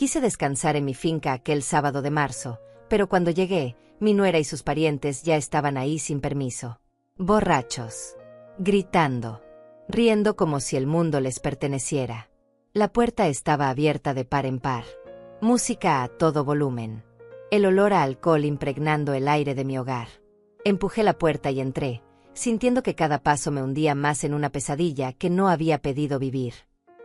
Quise descansar en mi finca aquel sábado de marzo, pero cuando llegué, mi nuera y sus parientes ya estaban ahí sin permiso. Borrachos. Gritando. Riendo como si el mundo les perteneciera. La puerta estaba abierta de par en par. Música a todo volumen. El olor a alcohol impregnando el aire de mi hogar. Empujé la puerta y entré, sintiendo que cada paso me hundía más en una pesadilla que no había pedido vivir.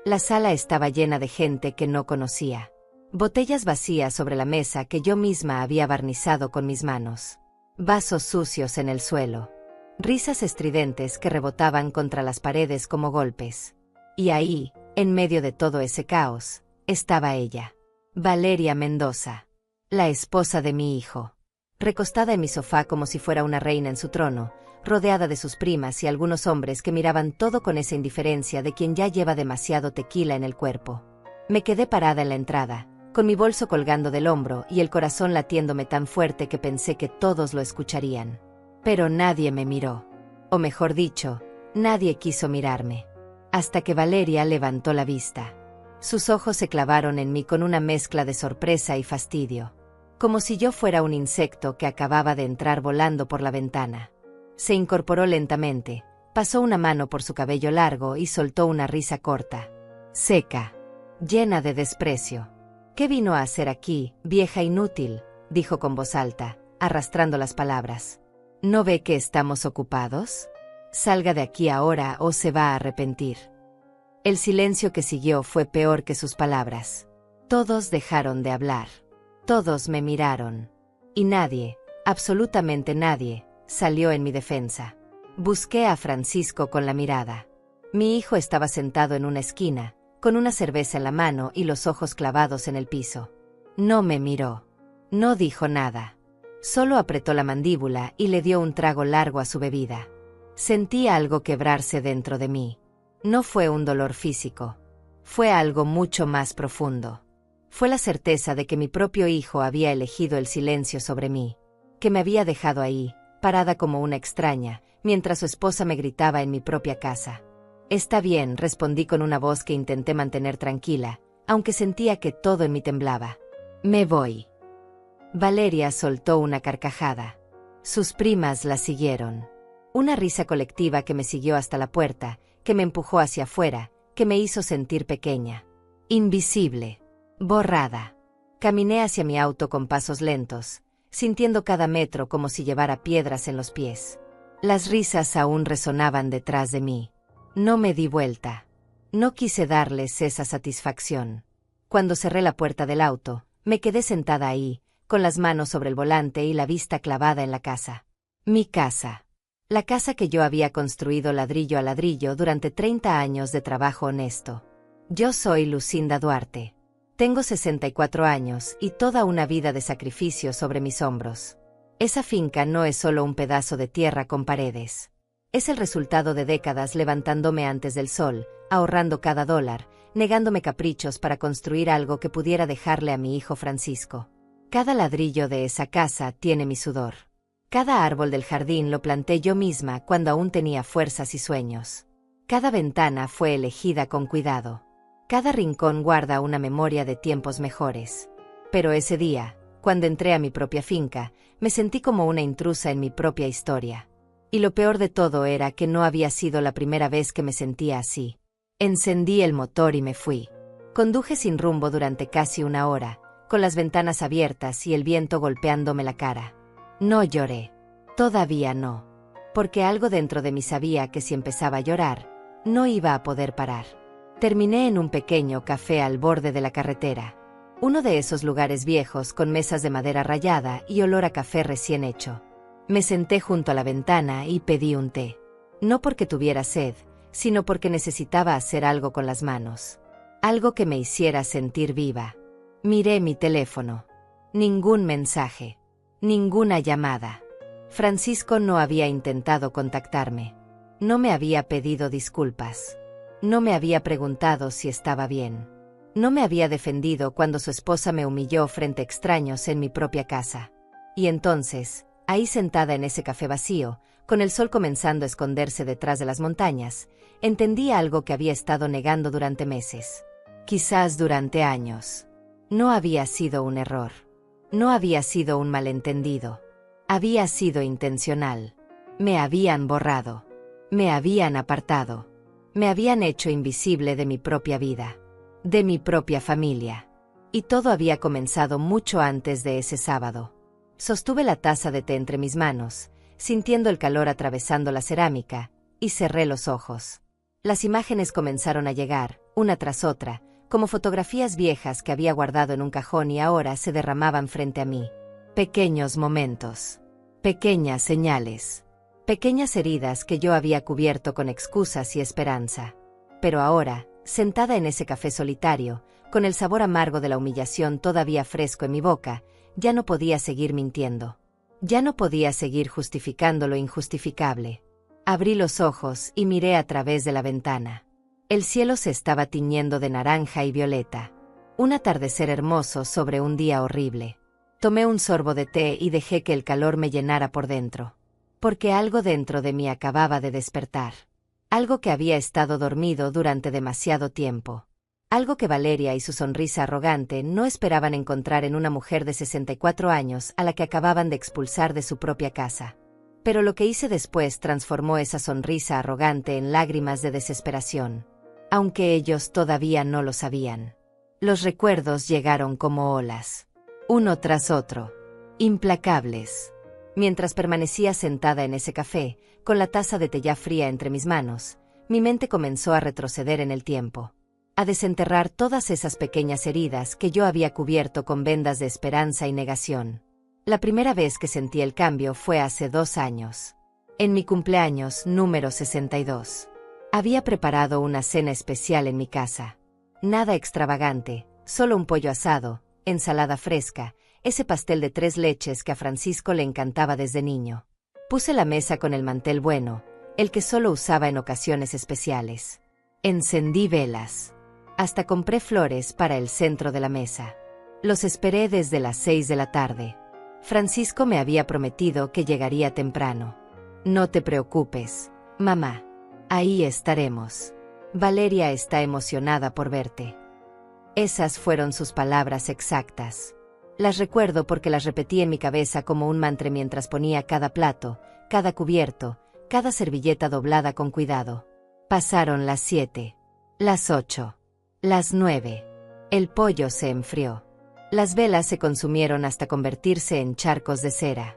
La sala estaba llena de gente que no conocía. Botellas vacías sobre la mesa que yo misma había barnizado con mis manos. Vasos sucios en el suelo. Risas estridentes que rebotaban contra las paredes como golpes. Y ahí, en medio de todo ese caos, estaba ella. Valeria Mendoza. La esposa de mi hijo. Recostada en mi sofá como si fuera una reina en su trono, rodeada de sus primas y algunos hombres que miraban todo con esa indiferencia de quien ya lleva demasiado tequila en el cuerpo. Me quedé parada en la entrada, con mi bolso colgando del hombro y el corazón latiéndome tan fuerte que pensé que todos lo escucharían. Pero nadie me miró. O mejor dicho, nadie quiso mirarme. Hasta que Valeria levantó la vista. Sus ojos se clavaron en mí con una mezcla de sorpresa y fastidio. Como si yo fuera un insecto que acababa de entrar volando por la ventana. Se incorporó lentamente, pasó una mano por su cabello largo y soltó una risa corta. Seca. Llena de desprecio. ¿Qué vino a hacer aquí, vieja inútil?, dijo con voz alta, arrastrando las palabras. ¿No ve que estamos ocupados? Salga de aquí ahora o se va a arrepentir. El silencio que siguió fue peor que sus palabras. Todos dejaron de hablar. Todos me miraron. Y nadie, absolutamente nadie, salió en mi defensa. Busqué a Francisco con la mirada. Mi hijo estaba sentado en una esquina, con una cerveza en la mano y los ojos clavados en el piso. No me miró. No dijo nada. Solo apretó la mandíbula y le dio un trago largo a su bebida. Sentí algo quebrarse dentro de mí. No fue un dolor físico. Fue algo mucho más profundo. Fue la certeza de que mi propio hijo había elegido el silencio sobre mí. Que me había dejado ahí, parada como una extraña, mientras su esposa me gritaba en mi propia casa. Está bien, respondí con una voz que intenté mantener tranquila, aunque sentía que todo en mí temblaba. Me voy. Valeria soltó una carcajada. Sus primas la siguieron. Una risa colectiva que me siguió hasta la puerta, que me empujó hacia afuera, que me hizo sentir pequeña. Invisible. Borrada. Caminé hacia mi auto con pasos lentos, sintiendo cada metro como si llevara piedras en los pies. Las risas aún resonaban detrás de mí. No me di vuelta. No quise darles esa satisfacción. Cuando cerré la puerta del auto, me quedé sentada ahí, con las manos sobre el volante y la vista clavada en la casa. Mi casa. La casa que yo había construido ladrillo a ladrillo durante 30 años de trabajo honesto. Yo soy Lucinda Duarte. Tengo 64 años y toda una vida de sacrificio sobre mis hombros. Esa finca no es solo un pedazo de tierra con paredes. Es el resultado de décadas levantándome antes del sol, ahorrando cada dólar, negándome caprichos para construir algo que pudiera dejarle a mi hijo Francisco. Cada ladrillo de esa casa tiene mi sudor. Cada árbol del jardín lo planté yo misma cuando aún tenía fuerzas y sueños. Cada ventana fue elegida con cuidado. Cada rincón guarda una memoria de tiempos mejores. Pero ese día, cuando entré a mi propia finca, me sentí como una intrusa en mi propia historia. Y lo peor de todo era que no había sido la primera vez que me sentía así. Encendí el motor y me fui. Conduje sin rumbo durante casi una hora, con las ventanas abiertas y el viento golpeándome la cara. No lloré. Todavía no. Porque algo dentro de mí sabía que si empezaba a llorar, no iba a poder parar. Terminé en un pequeño café al borde de la carretera. Uno de esos lugares viejos con mesas de madera rayada y olor a café recién hecho. Me senté junto a la ventana y pedí un té. No porque tuviera sed, sino porque necesitaba hacer algo con las manos. Algo que me hiciera sentir viva. Miré mi teléfono. Ningún mensaje. Ninguna llamada. Francisco no había intentado contactarme. No me había pedido disculpas. No me había preguntado si estaba bien. No me había defendido cuando su esposa me humilló frente a extraños en mi propia casa. Y entonces, ahí sentada en ese café vacío, con el sol comenzando a esconderse detrás de las montañas, entendí algo que había estado negando durante meses. Quizás durante años. No había sido un error. No había sido un malentendido. Había sido intencional. Me habían borrado. Me habían apartado. Me habían hecho invisible de mi propia vida. De mi propia familia. Y todo había comenzado mucho antes de ese sábado. Sostuve la taza de té entre mis manos, sintiendo el calor atravesando la cerámica, y cerré los ojos. Las imágenes comenzaron a llegar, una tras otra, como fotografías viejas que había guardado en un cajón y ahora se derramaban frente a mí. Pequeños momentos. Pequeñas señales. Pequeñas heridas que yo había cubierto con excusas y esperanza. Pero ahora, sentada en ese café solitario, con el sabor amargo de la humillación todavía fresco en mi boca, ya no podía seguir mintiendo. Ya no podía seguir justificando lo injustificable. Abrí los ojos y miré a través de la ventana. El cielo se estaba tiñendo de naranja y violeta. Un atardecer hermoso sobre un día horrible. Tomé un sorbo de té y dejé que el calor me llenara por dentro. Porque algo dentro de mí acababa de despertar. Algo que había estado dormido durante demasiado tiempo. Algo que Valeria y su sonrisa arrogante no esperaban encontrar en una mujer de 64 años a la que acababan de expulsar de su propia casa. Pero lo que hice después transformó esa sonrisa arrogante en lágrimas de desesperación. Aunque ellos todavía no lo sabían. Los recuerdos llegaron como olas. Uno tras otro. Implacables. Mientras permanecía sentada en ese café, con la taza de té ya fría entre mis manos, mi mente comenzó a retroceder en el tiempo. A desenterrar todas esas pequeñas heridas que yo había cubierto con vendas de esperanza y negación. La primera vez que sentí el cambio fue hace 2 años. En mi cumpleaños número 62. Había preparado una cena especial en mi casa. Nada extravagante, solo un pollo asado, ensalada fresca, ese pastel de 3 leches que a Francisco le encantaba desde niño. Puse la mesa con el mantel bueno, el que solo usaba en ocasiones especiales. Encendí velas. Hasta compré flores para el centro de la mesa. Los esperé desde las 6 de la tarde. Francisco me había prometido que llegaría temprano. No te preocupes, mamá. Ahí estaremos. Valeria está emocionada por verte. Esas fueron sus palabras exactas. Las recuerdo porque las repetí en mi cabeza como un mantra mientras ponía cada plato, cada cubierto, cada servilleta doblada con cuidado. Pasaron las 7, las 8, las 9. El pollo se enfrió. Las velas se consumieron hasta convertirse en charcos de cera.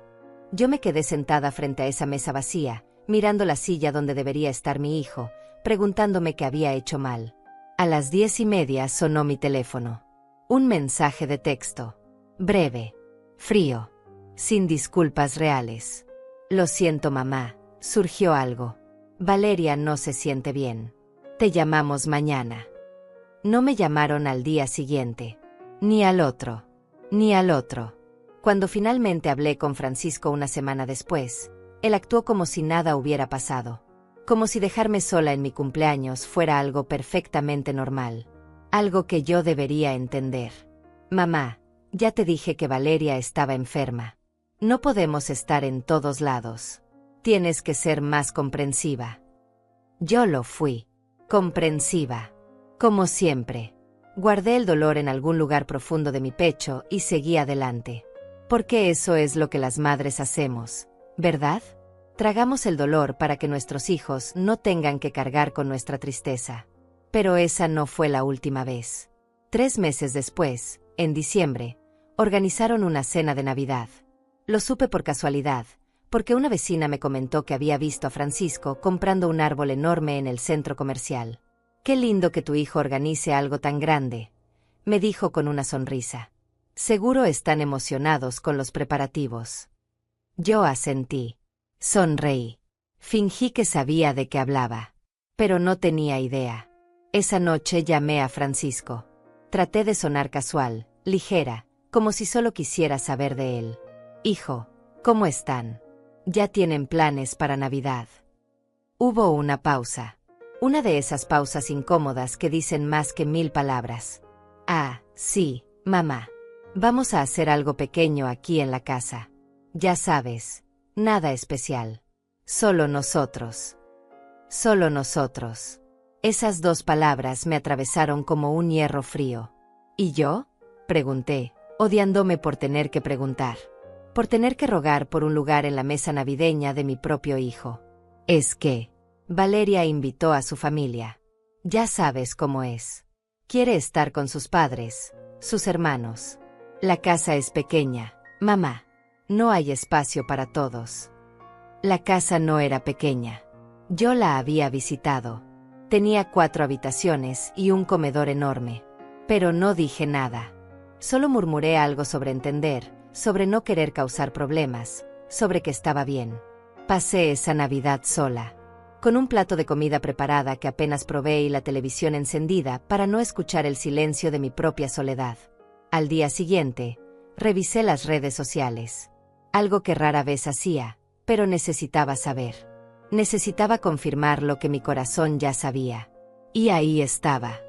Yo me quedé sentada frente a esa mesa vacía, mirando la silla donde debería estar mi hijo, preguntándome qué había hecho mal. A las 10:30 sonó mi teléfono. Un mensaje de texto. Breve. Frío. Sin disculpas reales. Lo siento, mamá. Surgió algo. Valeria no se siente bien. Te llamamos mañana. No me llamaron al día siguiente. Ni al otro. Ni al otro. Cuando finalmente hablé con Francisco una semana después, él actuó como si nada hubiera pasado. Como si dejarme sola en mi cumpleaños fuera algo perfectamente normal. Algo que yo debería entender. Mamá, ya te dije que Valeria estaba enferma. No podemos estar en todos lados. Tienes que ser más comprensiva. Yo lo fui. Comprensiva. Como siempre. Guardé el dolor en algún lugar profundo de mi pecho y seguí adelante. Porque eso es lo que las madres hacemos, ¿verdad? Tragamos el dolor para que nuestros hijos no tengan que cargar con nuestra tristeza. Pero esa no fue la última vez. 3 meses después, en diciembre, organizaron una cena de Navidad. Lo supe por casualidad, porque una vecina me comentó que había visto a Francisco comprando un árbol enorme en el centro comercial. Qué lindo que tu hijo organice algo tan grande, me dijo con una sonrisa. Seguro están emocionados con los preparativos. Yo asentí. Sonreí. Fingí que sabía de qué hablaba. Pero no tenía idea. Esa noche llamé a Francisco. Traté de sonar casual, ligera, como si solo quisiera saber de él. Hijo, ¿cómo están? ¿Ya tienen planes para Navidad? Hubo una pausa. Una de esas pausas incómodas que dicen más que 1000 palabras. Ah, sí, mamá. Vamos a hacer algo pequeño aquí en la casa. Ya sabes, nada especial. Solo nosotros. Solo nosotros. Esas 2 palabras me atravesaron como un hierro frío. ¿Y yo? Pregunté, odiándome por tener que preguntar. Por tener que rogar por un lugar en la mesa navideña de mi propio hijo. Es que Valeria invitó a su familia. Ya sabes cómo es. Quiere estar con sus padres, sus hermanos. La casa es pequeña, mamá. No hay espacio para todos. La casa no era pequeña. Yo la había visitado. Tenía 4 habitaciones y un comedor enorme. Pero no dije nada. Solo murmuré algo sobre entender, sobre no querer causar problemas, sobre que estaba bien. Pasé esa Navidad sola, con un plato de comida preparada que apenas probé y la televisión encendida para no escuchar el silencio de mi propia soledad. Al día siguiente, revisé las redes sociales. Algo que rara vez hacía, pero necesitaba saber. Necesitaba confirmar lo que mi corazón ya sabía. Y ahí estaba.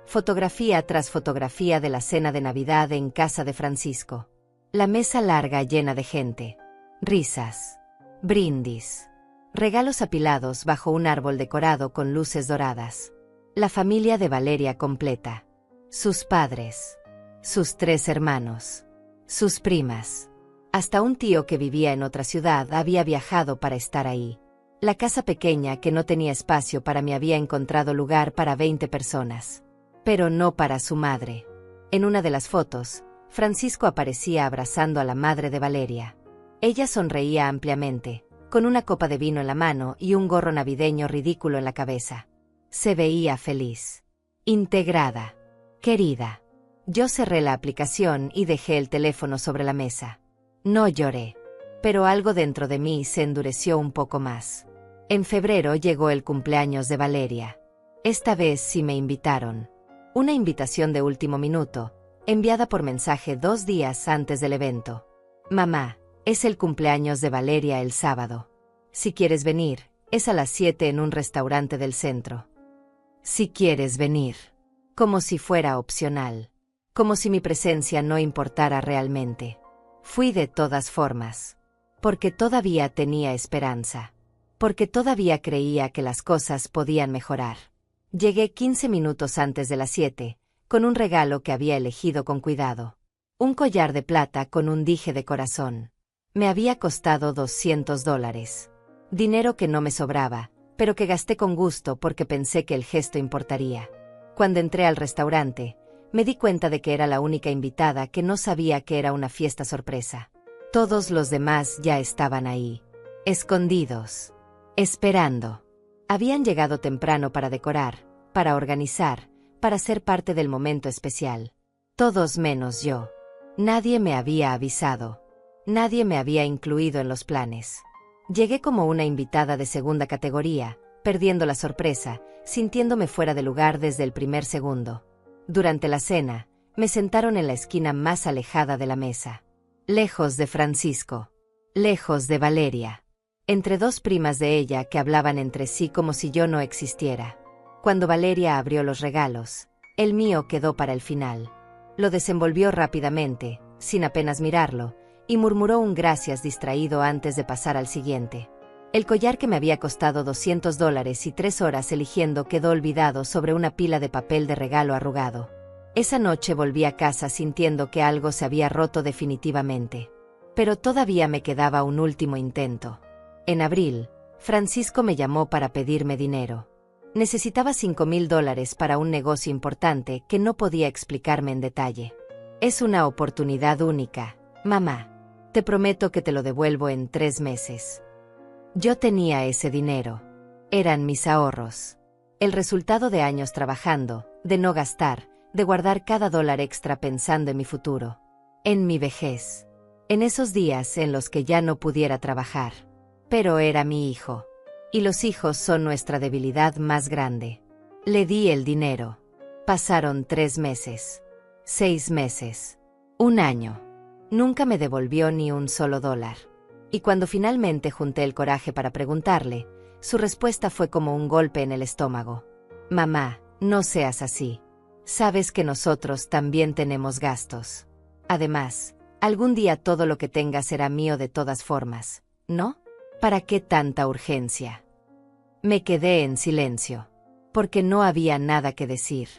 Fotografía tras fotografía de la cena de Navidad en casa de Francisco. La mesa larga llena de gente. Risas. Brindis. Regalos apilados bajo un árbol decorado con luces doradas. La familia de Valeria completa. Sus padres. Sus 3 hermanos. Sus primas. Hasta un tío que vivía en otra ciudad había viajado para estar ahí. La casa pequeña que no tenía espacio para mí había encontrado lugar para 20 personas. Pero no para su madre. En una de las fotos, Francisco aparecía abrazando a la madre de Valeria. Ella sonreía ampliamente, con una copa de vino en la mano y un gorro navideño ridículo en la cabeza. Se veía feliz. Integrada. Querida. Yo cerré la aplicación y dejé el teléfono sobre la mesa. No lloré. Pero algo dentro de mí se endureció un poco más. En febrero llegó el cumpleaños de Valeria. Esta vez sí me invitaron. Una invitación de último minuto, enviada por mensaje 2 días antes del evento. Mamá, es el cumpleaños de Valeria el sábado. Si quieres venir, es a las 7 en un restaurante del centro. Si quieres venir. Como si fuera opcional. Como si mi presencia no importara realmente. Fui de todas formas. Porque todavía tenía esperanza. Porque todavía creía que las cosas podían mejorar. Llegué 15 minutos antes de las 7, con un regalo que había elegido con cuidado. Un collar de plata con un dije de corazón. Me había costado $200. Dinero que no me sobraba, pero que gasté con gusto porque pensé que el gesto importaría. Cuando entré al restaurante, me di cuenta de que era la única invitada que no sabía que era una fiesta sorpresa. Todos los demás ya estaban ahí, escondidos, esperando. Habían llegado temprano para decorar, para organizar, para ser parte del momento especial. Todos menos yo. Nadie me había avisado. Nadie me había incluido en los planes. Llegué como una invitada de segunda categoría, perdiendo la sorpresa, sintiéndome fuera de lugar desde el primer segundo. Durante la cena, me sentaron en la esquina más alejada de la mesa. Lejos de Francisco. Lejos de Valeria. Entre 2 primas de ella que hablaban entre sí como si yo no existiera. Cuando Valeria abrió los regalos, el mío quedó para el final. Lo desenvolvió rápidamente, sin apenas mirarlo, y murmuró un gracias distraído antes de pasar al siguiente. El collar que me había costado $200 y 3 horas eligiendo quedó olvidado sobre una pila de papel de regalo arrugado. Esa noche volví a casa sintiendo que algo se había roto definitivamente. Pero todavía me quedaba un último intento. En abril, Francisco me llamó para pedirme dinero. Necesitaba $5,000 para un negocio importante que no podía explicarme en detalle. Es una oportunidad única, mamá. Te prometo que te lo devuelvo en 3 meses. Yo tenía ese dinero. Eran mis ahorros. El resultado de años trabajando, de no gastar, de guardar cada dólar extra pensando en mi futuro. En mi vejez. En esos días en los que ya no pudiera trabajar. Pero era mi hijo. Y los hijos son nuestra debilidad más grande. Le di el dinero. Pasaron 3 meses. 6 meses. 1 año. Nunca me devolvió ni un solo dólar. Y cuando finalmente junté el coraje para preguntarle, su respuesta fue como un golpe en el estómago. Mamá, no seas así. Sabes que nosotros también tenemos gastos. Además, algún día todo lo que tengas será mío de todas formas, ¿no? ¿Para qué tanta urgencia? Me quedé en silencio, porque no había nada que decir.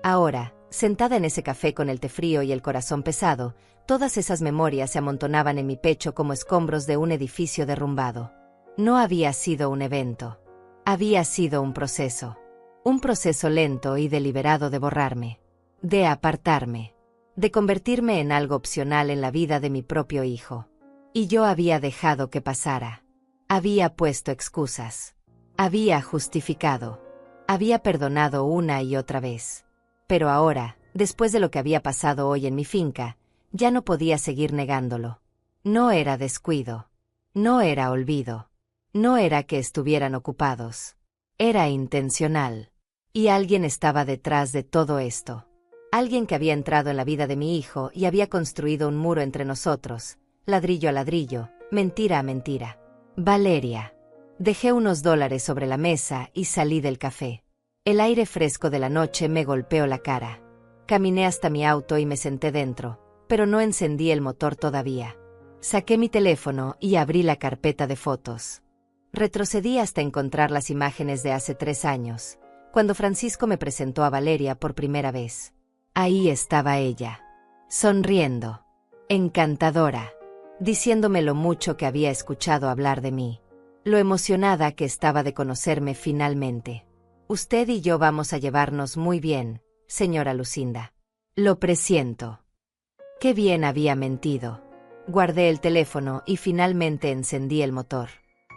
Ahora, Sentada en ese café con el té frío y el corazón pesado, todas esas memorias se amontonaban en mi pecho como escombros de un edificio derrumbado. No había sido un evento. Había sido un proceso. Un proceso lento y deliberado de borrarme. De apartarme. De convertirme en algo opcional en la vida de mi propio hijo. Y yo había dejado que pasara. Había puesto excusas. Había justificado. Había perdonado una y otra vez. Pero ahora, después de lo que había pasado hoy en mi finca, ya no podía seguir negándolo. No era descuido. No era olvido. No era que estuvieran ocupados. Era intencional. Y alguien estaba detrás de todo esto. Alguien que había entrado en la vida de mi hijo y había construido un muro entre nosotros, ladrillo a ladrillo, mentira a mentira. Valeria. Dejé unos dólares sobre la mesa y salí del café. El aire fresco de la noche me golpeó la cara. Caminé hasta mi auto y me senté dentro, pero no encendí el motor todavía. Saqué mi teléfono y abrí la carpeta de fotos. Retrocedí hasta encontrar las imágenes de hace 3 años, cuando Francisco me presentó a Valeria por primera vez. Ahí estaba ella, sonriendo, encantadora, diciéndome lo mucho que había escuchado hablar de mí, lo emocionada que estaba de conocerme finalmente. Usted y yo vamos a llevarnos muy bien, señora Lucinda. Lo presiento. Qué bien había mentido. Guardé el teléfono y finalmente encendí el motor.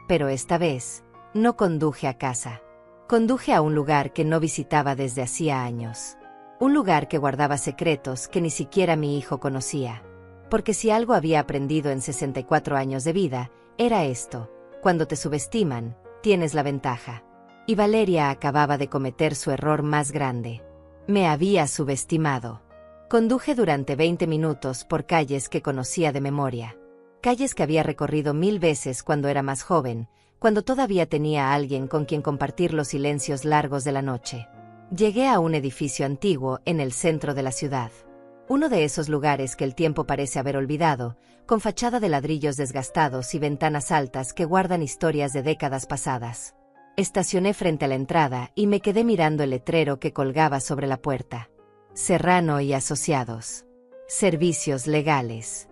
Pero esta vez, no conduje a casa. Conduje a un lugar que no visitaba desde hacía años. Un lugar que guardaba secretos que ni siquiera mi hijo conocía. Porque si algo había aprendido en 64 años de vida, era esto: cuando te subestiman, tienes la ventaja. Y Valeria acababa de cometer su error más grande. Me había subestimado. Conduje durante 20 minutos por calles que conocía de memoria. Calles que había recorrido 1000 veces cuando era más joven, cuando todavía tenía a alguien con quien compartir los silencios largos de la noche. Llegué a un edificio antiguo en el centro de la ciudad. Uno de esos lugares que el tiempo parece haber olvidado, con fachada de ladrillos desgastados y ventanas altas que guardan historias de décadas pasadas. Estacioné frente a la entrada y me quedé mirando el letrero que colgaba sobre la puerta. Serrano y Asociados. Servicios legales.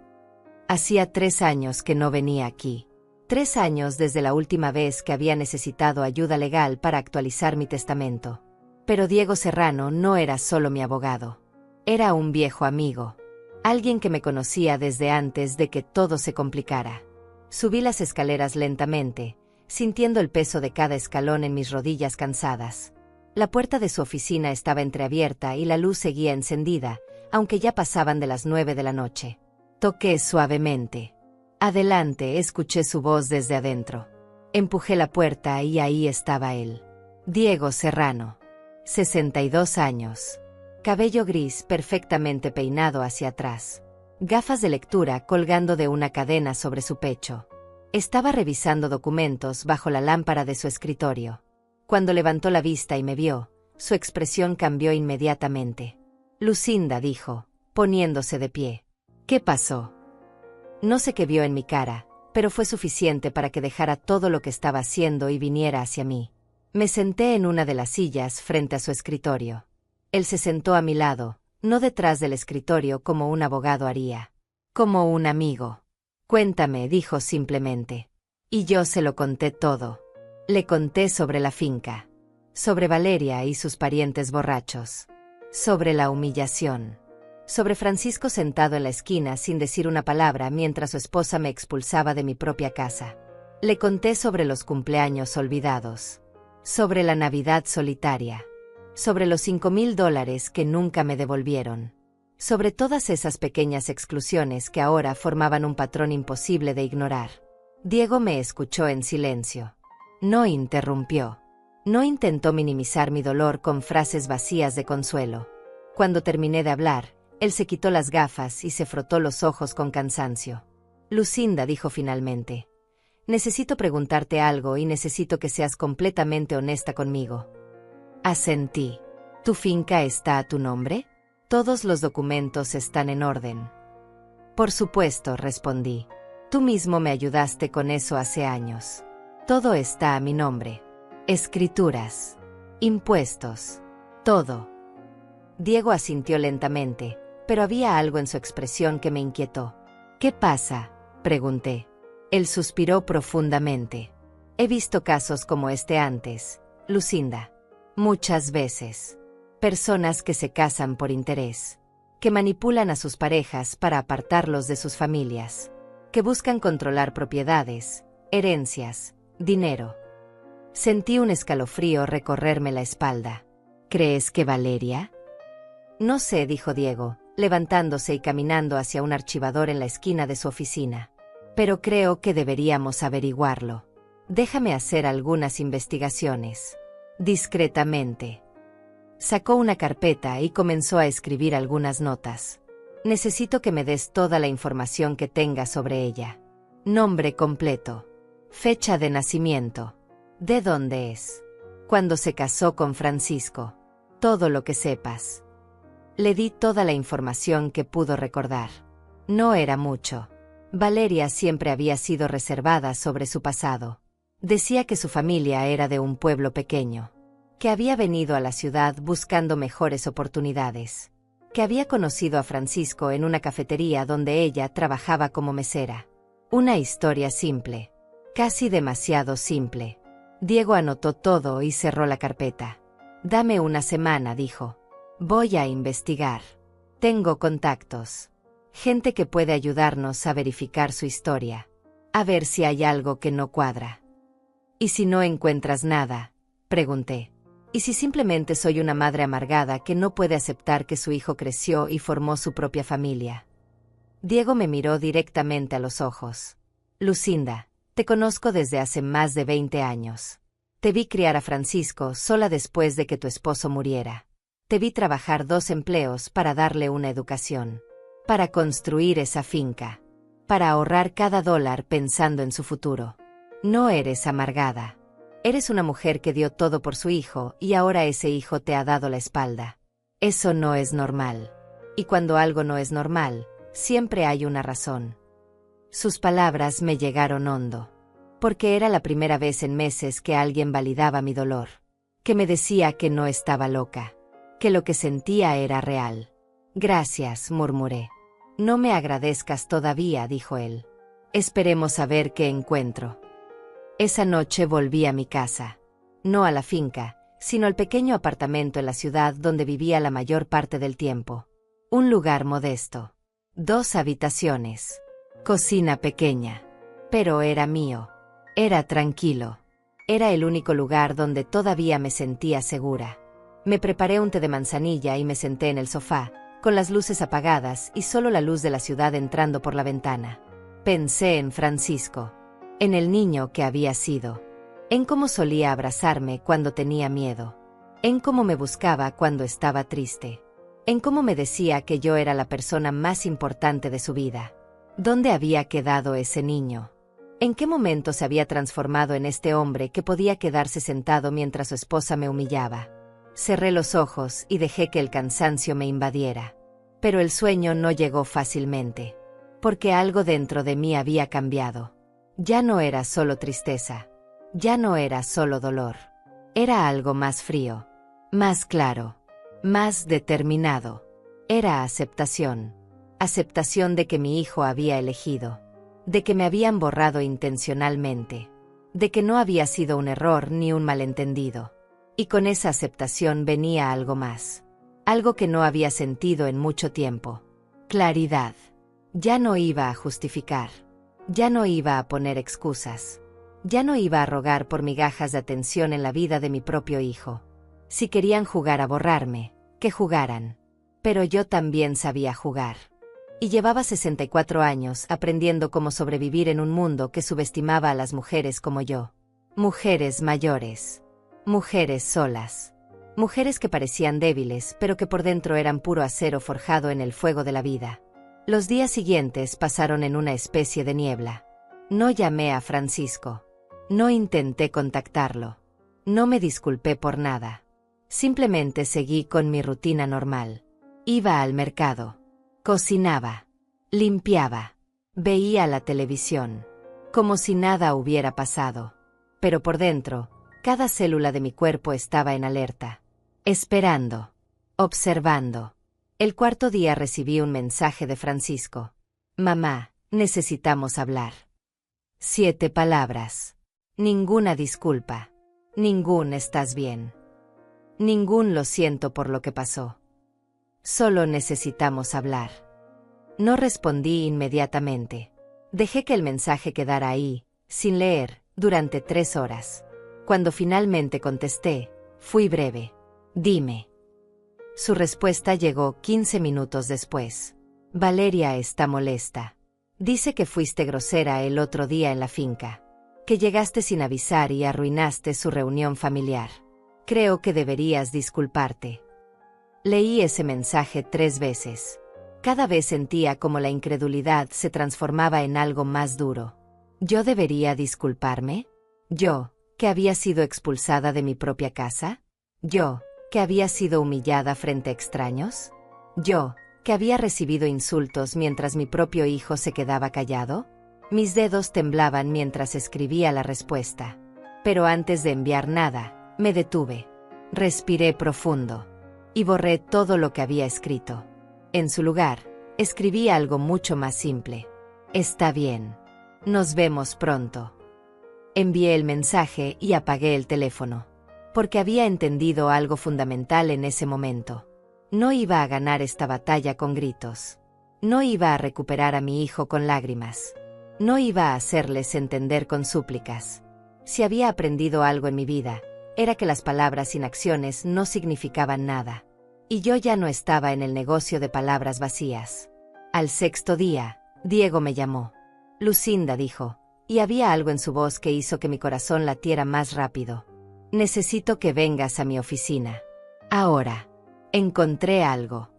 Hacía 3 años que no venía aquí. 3 años desde la última vez que había necesitado ayuda legal para actualizar mi testamento. Pero Diego Serrano no era solo mi abogado. Era un viejo amigo. Alguien que me conocía desde antes de que todo se complicara. Subí las escaleras lentamente, sintiendo el peso de cada escalón en mis rodillas cansadas. La puerta de su oficina estaba entreabierta y la luz seguía encendida, aunque ya pasaban de las 9 de la noche. Toqué suavemente. Adelante, escuché su voz desde adentro. Empujé la puerta y ahí estaba él. Diego Serrano. 62 años. Cabello gris perfectamente peinado hacia atrás. Gafas de lectura colgando de una cadena sobre su pecho. Estaba revisando documentos bajo la lámpara de su escritorio. Cuando levantó la vista y me vio, su expresión cambió inmediatamente. Lucinda, dijo, poniéndose de pie. ¿Qué pasó? No sé qué vio en mi cara, pero fue suficiente para que dejara todo lo que estaba haciendo y viniera hacia mí. Me senté en una de las sillas frente a su escritorio. Él se sentó a mi lado, no detrás del escritorio como un abogado haría. Como un amigo. Cuéntame, dijo simplemente. Y yo se lo conté todo. Le conté sobre la finca. Sobre Valeria y sus parientes borrachos. Sobre la humillación. Sobre Francisco sentado en la esquina sin decir una palabra mientras su esposa me expulsaba de mi propia casa. Le conté sobre los cumpleaños olvidados. Sobre la Navidad solitaria. Sobre los $5,000 que nunca me devolvieron. Sobre todas esas pequeñas exclusiones que ahora formaban un patrón imposible de ignorar. Diego me escuchó en silencio. No interrumpió. No intentó minimizar mi dolor con frases vacías de consuelo. Cuando terminé de hablar, él se quitó las gafas y se frotó los ojos con cansancio. Lucinda, dijo finalmente. Necesito preguntarte algo y necesito que seas completamente honesta conmigo. Asentí. ¿Tu finca está a tu nombre? Todos los documentos están en orden. Por supuesto, respondí. Tú mismo me ayudaste con eso hace años. Todo está a mi nombre. Escrituras. Impuestos. Todo. Diego asintió lentamente, pero había algo en su expresión que me inquietó. ¿Qué pasa?, pregunté. Él suspiró profundamente. He visto casos como este antes, Lucinda. Muchas veces. Personas que se casan por interés, que manipulan a sus parejas para apartarlos de sus familias, que buscan controlar propiedades, herencias, dinero. Sentí un escalofrío recorrerme la espalda. ¿Crees que Valeria? No sé, dijo Diego, levantándose y caminando hacia un archivador en la esquina de su oficina. Pero creo que deberíamos averiguarlo. Déjame hacer algunas investigaciones. Discretamente. Sacó una carpeta y comenzó a escribir algunas notas. Necesito que me des toda la información que tengas sobre ella. Nombre completo. Fecha de nacimiento. ¿De dónde es? ¿Cuándo se casó con Francisco? Todo lo que sepas. Le di toda la información que pudo recordar. No era mucho. Valeria siempre había sido reservada sobre su pasado. Decía que su familia era de un pueblo pequeño, que había venido a la ciudad buscando mejores oportunidades, que había conocido a Francisco en una cafetería donde ella trabajaba como mesera. Una historia simple, casi demasiado simple. Diego anotó todo y cerró la carpeta. Dame una semana, dijo. Voy a investigar. Tengo contactos. Gente que puede ayudarnos a verificar su historia. A ver si hay algo que no cuadra. ¿Y si no encuentras nada?, pregunté. ¿Y si simplemente soy una madre amargada que no puede aceptar que su hijo creció y formó su propia familia? Diego me miró directamente a los ojos. Lucinda, te conozco desde hace más de 20 años. Te vi criar a Francisco sola después de que tu esposo muriera. Te vi trabajar 2 empleos para darle una educación, para construir esa finca, para ahorrar cada dólar pensando en su futuro. No eres amargada. Eres una mujer que dio todo por su hijo y ahora ese hijo te ha dado la espalda. Eso no es normal. Y cuando algo no es normal, siempre hay una razón. Sus palabras me llegaron hondo. Porque era la primera vez en meses que alguien validaba mi dolor. Que me decía que no estaba loca. Que lo que sentía era real. Gracias, murmuré. No me agradezcas todavía, dijo él. Esperemos a ver qué encuentro. Esa noche volví a mi casa. No a la finca, sino al pequeño apartamento en la ciudad donde vivía la mayor parte del tiempo. Un lugar modesto. 2 habitaciones. Cocina pequeña. Pero era mío. Era tranquilo. Era el único lugar donde todavía me sentía segura. Me preparé un té de manzanilla y me senté en el sofá, con las luces apagadas y solo la luz de la ciudad entrando por la ventana. Pensé en Francisco. En el niño que había sido. En cómo solía abrazarme cuando tenía miedo. En cómo me buscaba cuando estaba triste. En cómo me decía que yo era la persona más importante de su vida. ¿Dónde había quedado ese niño? ¿En qué momento se había transformado en este hombre que podía quedarse sentado mientras su esposa me humillaba? Cerré los ojos y dejé que el cansancio me invadiera. Pero el sueño no llegó fácilmente. Porque algo dentro de mí había cambiado. Ya no era solo tristeza. Ya no era solo dolor. Era algo más frío. Más claro. Más determinado. Era aceptación. Aceptación de que mi hijo había elegido. De que me habían borrado intencionalmente. De que no había sido un error ni un malentendido. Y con esa aceptación venía algo más. Algo que no había sentido en mucho tiempo. Claridad. Ya no iba a justificar. Ya no iba a poner excusas. Ya no iba a rogar por migajas de atención en la vida de mi propio hijo. Si querían jugar a borrarme, que jugaran. Pero yo también sabía jugar. Y llevaba 64 años aprendiendo cómo sobrevivir en un mundo que subestimaba a las mujeres como yo. Mujeres mayores. Mujeres solas. Mujeres que parecían débiles, pero que por dentro eran puro acero forjado en el fuego de la vida. Los días siguientes pasaron en una especie de niebla. No llamé a Francisco. No intenté contactarlo. No me disculpé por nada. Simplemente seguí con mi rutina normal. Iba al mercado. Cocinaba. Limpiaba. Veía la televisión. Como si nada hubiera pasado. Pero por dentro, cada célula de mi cuerpo estaba en alerta. Esperando. Observando. El cuarto día recibí un mensaje de Francisco. Mamá, necesitamos hablar. 7 palabras. Ninguna disculpa. Ningún estás bien. Ningún lo siento por lo que pasó. Solo necesitamos hablar. No respondí inmediatamente. Dejé que el mensaje quedara ahí, sin leer, durante 3 horas. Cuando finalmente contesté, fui breve. Dime. Su respuesta llegó 15 minutos después. Valeria está molesta. Dice que fuiste grosera el otro día en la finca. Que llegaste sin avisar y arruinaste su reunión familiar. Creo que deberías disculparte. Leí ese mensaje 3 veces. Cada vez sentía como la incredulidad se transformaba en algo más duro. ¿Yo debería disculparme? ¿Yo, que había sido expulsada de mi propia casa? ¿Yo, que había sido humillada frente a extraños? ¿Yo, que había recibido insultos mientras mi propio hijo se quedaba callado? Mis dedos temblaban mientras escribía la respuesta. Pero antes de enviar nada, me detuve. Respiré profundo. Y borré todo lo que había escrito. En su lugar, escribí algo mucho más simple. Está bien. Nos vemos pronto. Envié el mensaje y apagué el teléfono. Porque había entendido algo fundamental en ese momento. No iba a ganar esta batalla con gritos. No iba a recuperar a mi hijo con lágrimas. No iba a hacerles entender con súplicas. Si había aprendido algo en mi vida, era que las palabras sin acciones no significaban nada. Y yo ya no estaba en el negocio de palabras vacías. Al 6.º día, Diego me llamó. Lucinda, dijo, y había algo en su voz que hizo que mi corazón latiera más rápido. Necesito que vengas a mi oficina. Ahora. Encontré algo.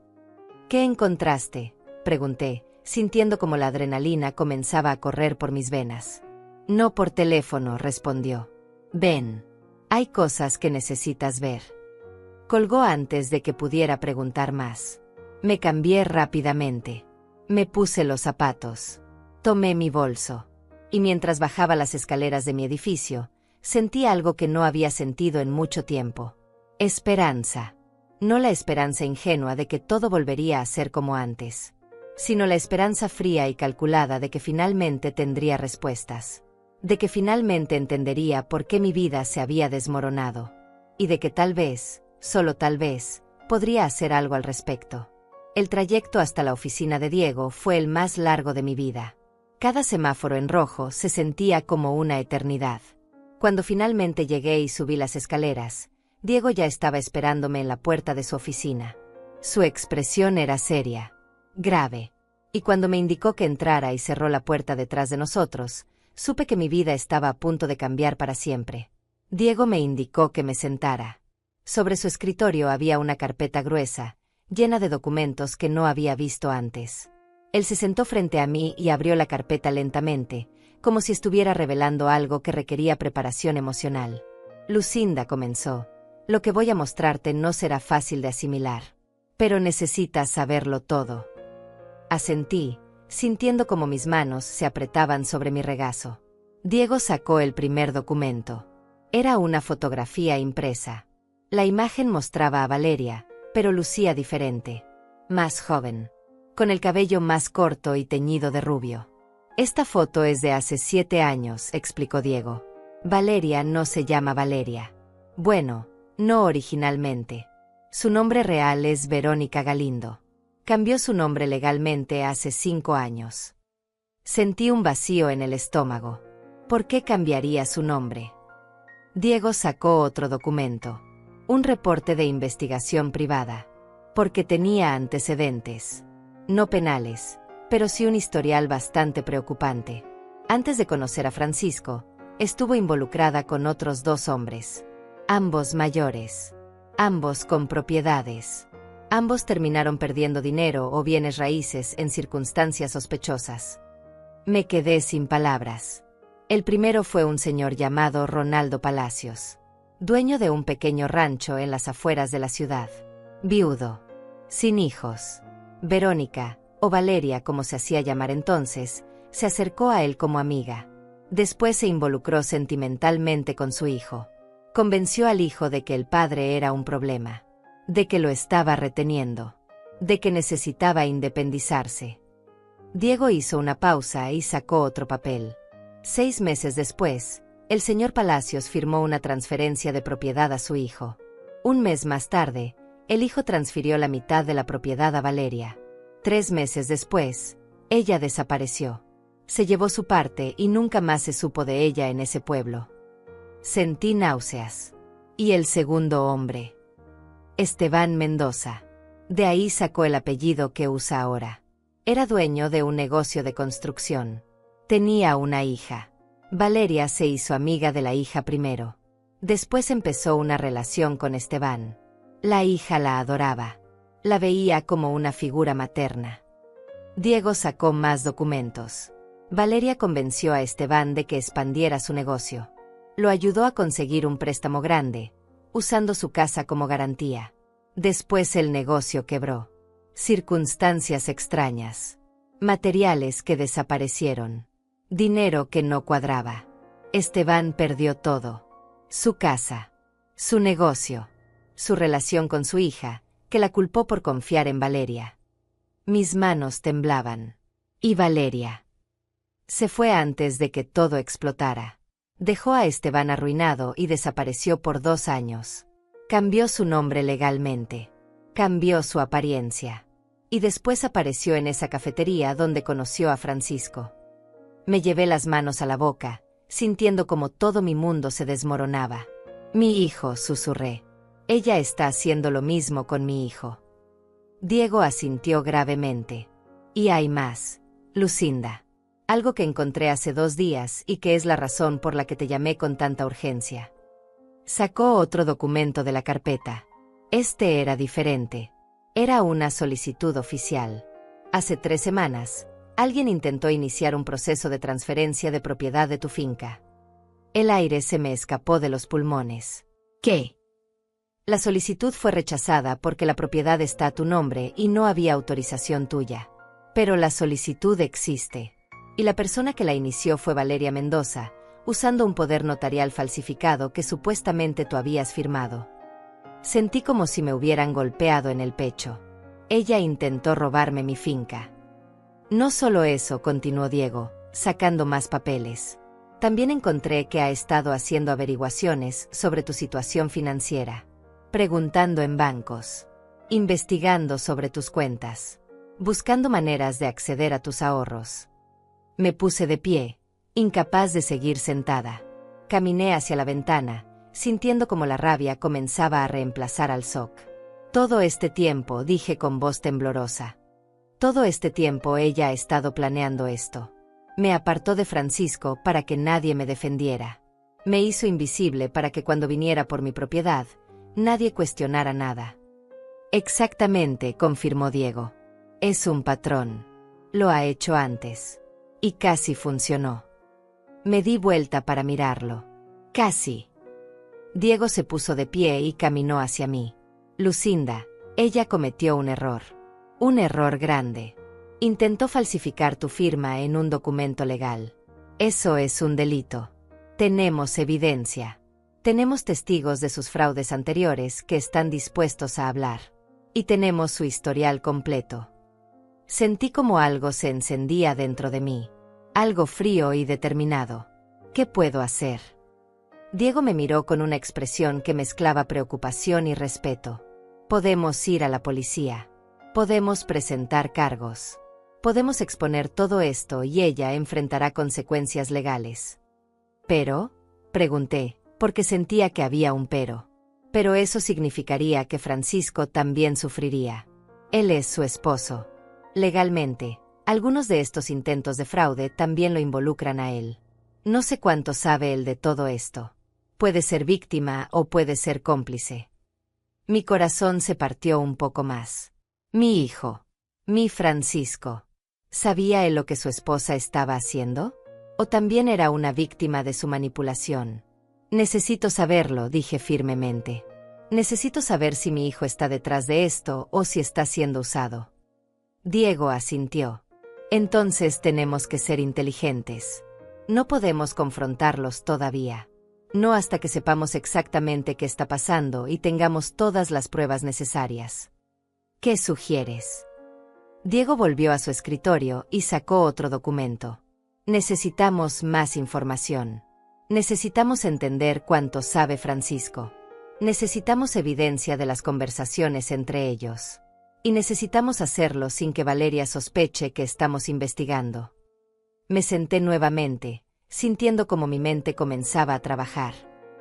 ¿Qué encontraste?, pregunté, sintiendo como la adrenalina comenzaba a correr por mis venas. No por teléfono, respondió. Ven. Hay cosas que necesitas ver. Colgó antes de que pudiera preguntar más. Me cambié rápidamente. Me puse los zapatos. Tomé mi bolso. Y mientras bajaba las escaleras de mi edificio, sentí algo que no había sentido en mucho tiempo. Esperanza. No la esperanza ingenua de que todo volvería a ser como antes, sino la esperanza fría y calculada de que finalmente tendría respuestas. De que finalmente entendería por qué mi vida se había desmoronado. Y de que tal vez, solo tal vez, podría hacer algo al respecto. El trayecto hasta la oficina de Diego fue el más largo de mi vida. Cada semáforo en rojo se sentía como una eternidad. Cuando finalmente llegué y subí las escaleras, Diego ya estaba esperándome en la puerta de su oficina. Su expresión era seria, grave, y cuando me indicó que entrara y cerró la puerta detrás de nosotros, supe que mi vida estaba a punto de cambiar para siempre. Diego me indicó que me sentara. Sobre su escritorio había una carpeta gruesa, llena de documentos que no había visto antes. Él se sentó frente a mí y abrió la carpeta lentamente, como si estuviera revelando algo que requería preparación emocional. Lucinda, comenzó. Lo que voy a mostrarte no será fácil de asimilar. Pero necesitas saberlo todo. Asentí, sintiendo como mis manos se apretaban sobre mi regazo. Diego sacó el primer documento. Era una fotografía impresa. La imagen mostraba a Valeria, pero lucía diferente. Más joven. Con el cabello más corto y teñido de rubio. Esta foto es de hace 7 años, explicó Diego. Valeria no se llama Valeria. Bueno, no originalmente. Su nombre real es Verónica Galindo. Cambió su nombre legalmente hace 5 años. Sentí un vacío en el estómago. ¿Por qué cambiaría su nombre? Diego sacó otro documento. Un reporte de investigación privada. Porque tenía antecedentes. No penales, pero sí un historial bastante preocupante. Antes de conocer a Francisco, estuvo involucrada con otros 2 hombres. Ambos mayores. Ambos con propiedades. Ambos terminaron perdiendo dinero o bienes raíces en circunstancias sospechosas. Me quedé sin palabras. El primero fue un señor llamado Ronaldo Palacios, dueño de un pequeño rancho en las afueras de la ciudad. Viudo. Sin hijos. Verónica, o Valeria como se hacía llamar entonces, se acercó a él como amiga. Después se involucró sentimentalmente con su hijo. Convenció al hijo de que el padre era un problema. de que lo estaba reteniendo, de que necesitaba independizarse. Diego hizo una pausa y sacó otro papel. 6 meses después, el señor Palacios firmó una transferencia de propiedad a su hijo. Un mes más tarde, el hijo transfirió la mitad de la propiedad a Valeria. 3 meses después, ella desapareció. Se llevó su parte y nunca más se supo de ella en ese pueblo. Sentí náuseas. Y el segundo hombre. Esteban Mendoza. De ahí sacó el apellido que usa ahora. Era dueño de un negocio de construcción. Tenía una hija. Valeria se hizo amiga de la hija primero. Después empezó una relación con Esteban. La hija la adoraba. La veía como una figura materna. Diego sacó más documentos. Valeria convenció a Esteban de que expandiera su negocio. Lo ayudó a conseguir un préstamo grande, usando su casa como garantía. Después el negocio quebró. Circunstancias extrañas. Materiales que desaparecieron. Dinero que no cuadraba. Esteban perdió todo. Su casa. Su negocio. Su relación con su hija, que la culpó por confiar en Valeria. Mis manos temblaban. Y Valeria. Se fue antes de que todo explotara. Dejó a Esteban arruinado y desapareció por 2 años. Cambió su nombre legalmente. Cambió su apariencia. Y después apareció en esa cafetería donde conoció a Francisco. Me llevé las manos a la boca, sintiendo como todo mi mundo se desmoronaba. Mi hijo, susurré. Ella está haciendo lo mismo con mi hijo. Diego asintió gravemente. Y hay más, Lucinda. Algo que encontré hace 2 días y que es la razón por la que te llamé con tanta urgencia. Sacó otro documento de la carpeta. Este era diferente. Era una solicitud oficial. Hace 3 semanas, alguien intentó iniciar un proceso de transferencia de propiedad de tu finca. El aire se me escapó de los pulmones. ¿Qué? La solicitud fue rechazada porque la propiedad está a tu nombre y no había autorización tuya. Pero la solicitud existe. Y la persona que la inició fue Valeria Mendoza, usando un poder notarial falsificado que supuestamente tú habías firmado. Sentí como si me hubieran golpeado en el pecho. Ella intentó robarme mi finca. No solo eso, continuó Diego, sacando más papeles. También encontré que ha estado haciendo averiguaciones sobre tu situación financiera, preguntando en bancos, investigando sobre tus cuentas, buscando maneras de acceder a tus ahorros. Me puse de pie, incapaz de seguir sentada. Caminé hacia la ventana, sintiendo como la rabia comenzaba a reemplazar al shock. Todo este tiempo, dije con voz temblorosa. Todo este tiempo ella ha estado planeando esto. Me apartó de Francisco para que nadie me defendiera. Me hizo invisible para que cuando viniera por mi propiedad, nadie cuestionara nada. Exactamente, confirmó Diego. Es un patrón. Lo ha hecho antes. Y casi funcionó. Me di vuelta para mirarlo. Casi. Diego se puso de pie y caminó hacia mí. Lucinda, ella cometió un error. Un error grande. Intentó falsificar tu firma en un documento legal. Eso es un delito. Tenemos evidencia. Tenemos testigos de sus fraudes anteriores que están dispuestos a hablar. Y tenemos su historial completo. Sentí como algo se encendía dentro de mí. Algo frío y determinado. ¿Qué puedo hacer? Diego me miró con una expresión que mezclaba preocupación y respeto. Podemos ir a la policía. Podemos presentar cargos. Podemos exponer todo esto y ella enfrentará consecuencias legales. ¿Pero? Pregunté, porque sentía que había un pero. Pero eso significaría que Francisco también sufriría. Él es su esposo. Legalmente, algunos de estos intentos de fraude también lo involucran a él. No sé cuánto sabe él de todo esto. Puede ser víctima o puede ser cómplice. Mi corazón se partió un poco más. Mi hijo. Mi Francisco. ¿Sabía él lo que su esposa estaba haciendo? ¿O también era una víctima de su manipulación? Necesito saberlo, dije firmemente. Necesito saber si mi hijo está detrás de esto o si está siendo usado. Diego asintió. Entonces tenemos que ser inteligentes. No podemos confrontarlos todavía. No hasta que sepamos exactamente qué está pasando y tengamos todas las pruebas necesarias. ¿Qué sugieres? Diego volvió a su escritorio y sacó otro documento. Necesitamos más información. Necesitamos entender cuánto sabe Francisco. Necesitamos evidencia de las conversaciones entre ellos. Y necesitamos hacerlo sin que Valeria sospeche que estamos investigando. Me senté nuevamente, sintiendo como mi mente comenzaba a trabajar.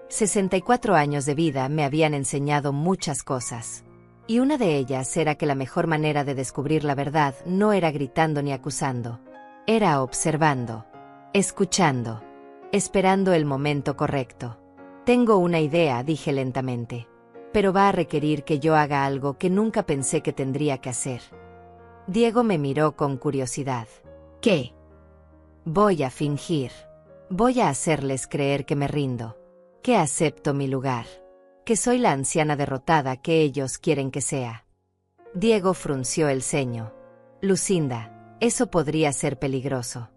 64 años de vida me habían enseñado muchas cosas. Y una de ellas era que la mejor manera de descubrir la verdad no era gritando ni acusando. Era observando, escuchando, esperando el momento correcto. Tengo una idea, dije lentamente. Pero va a requerir que yo haga algo que nunca pensé que tendría que hacer. Diego me miró con curiosidad. ¿Qué? Voy a fingir. Voy a hacerles creer que me rindo. Que acepto mi lugar. Que soy la anciana derrotada que ellos quieren que sea. Diego frunció el ceño. Lucinda, eso podría ser peligroso.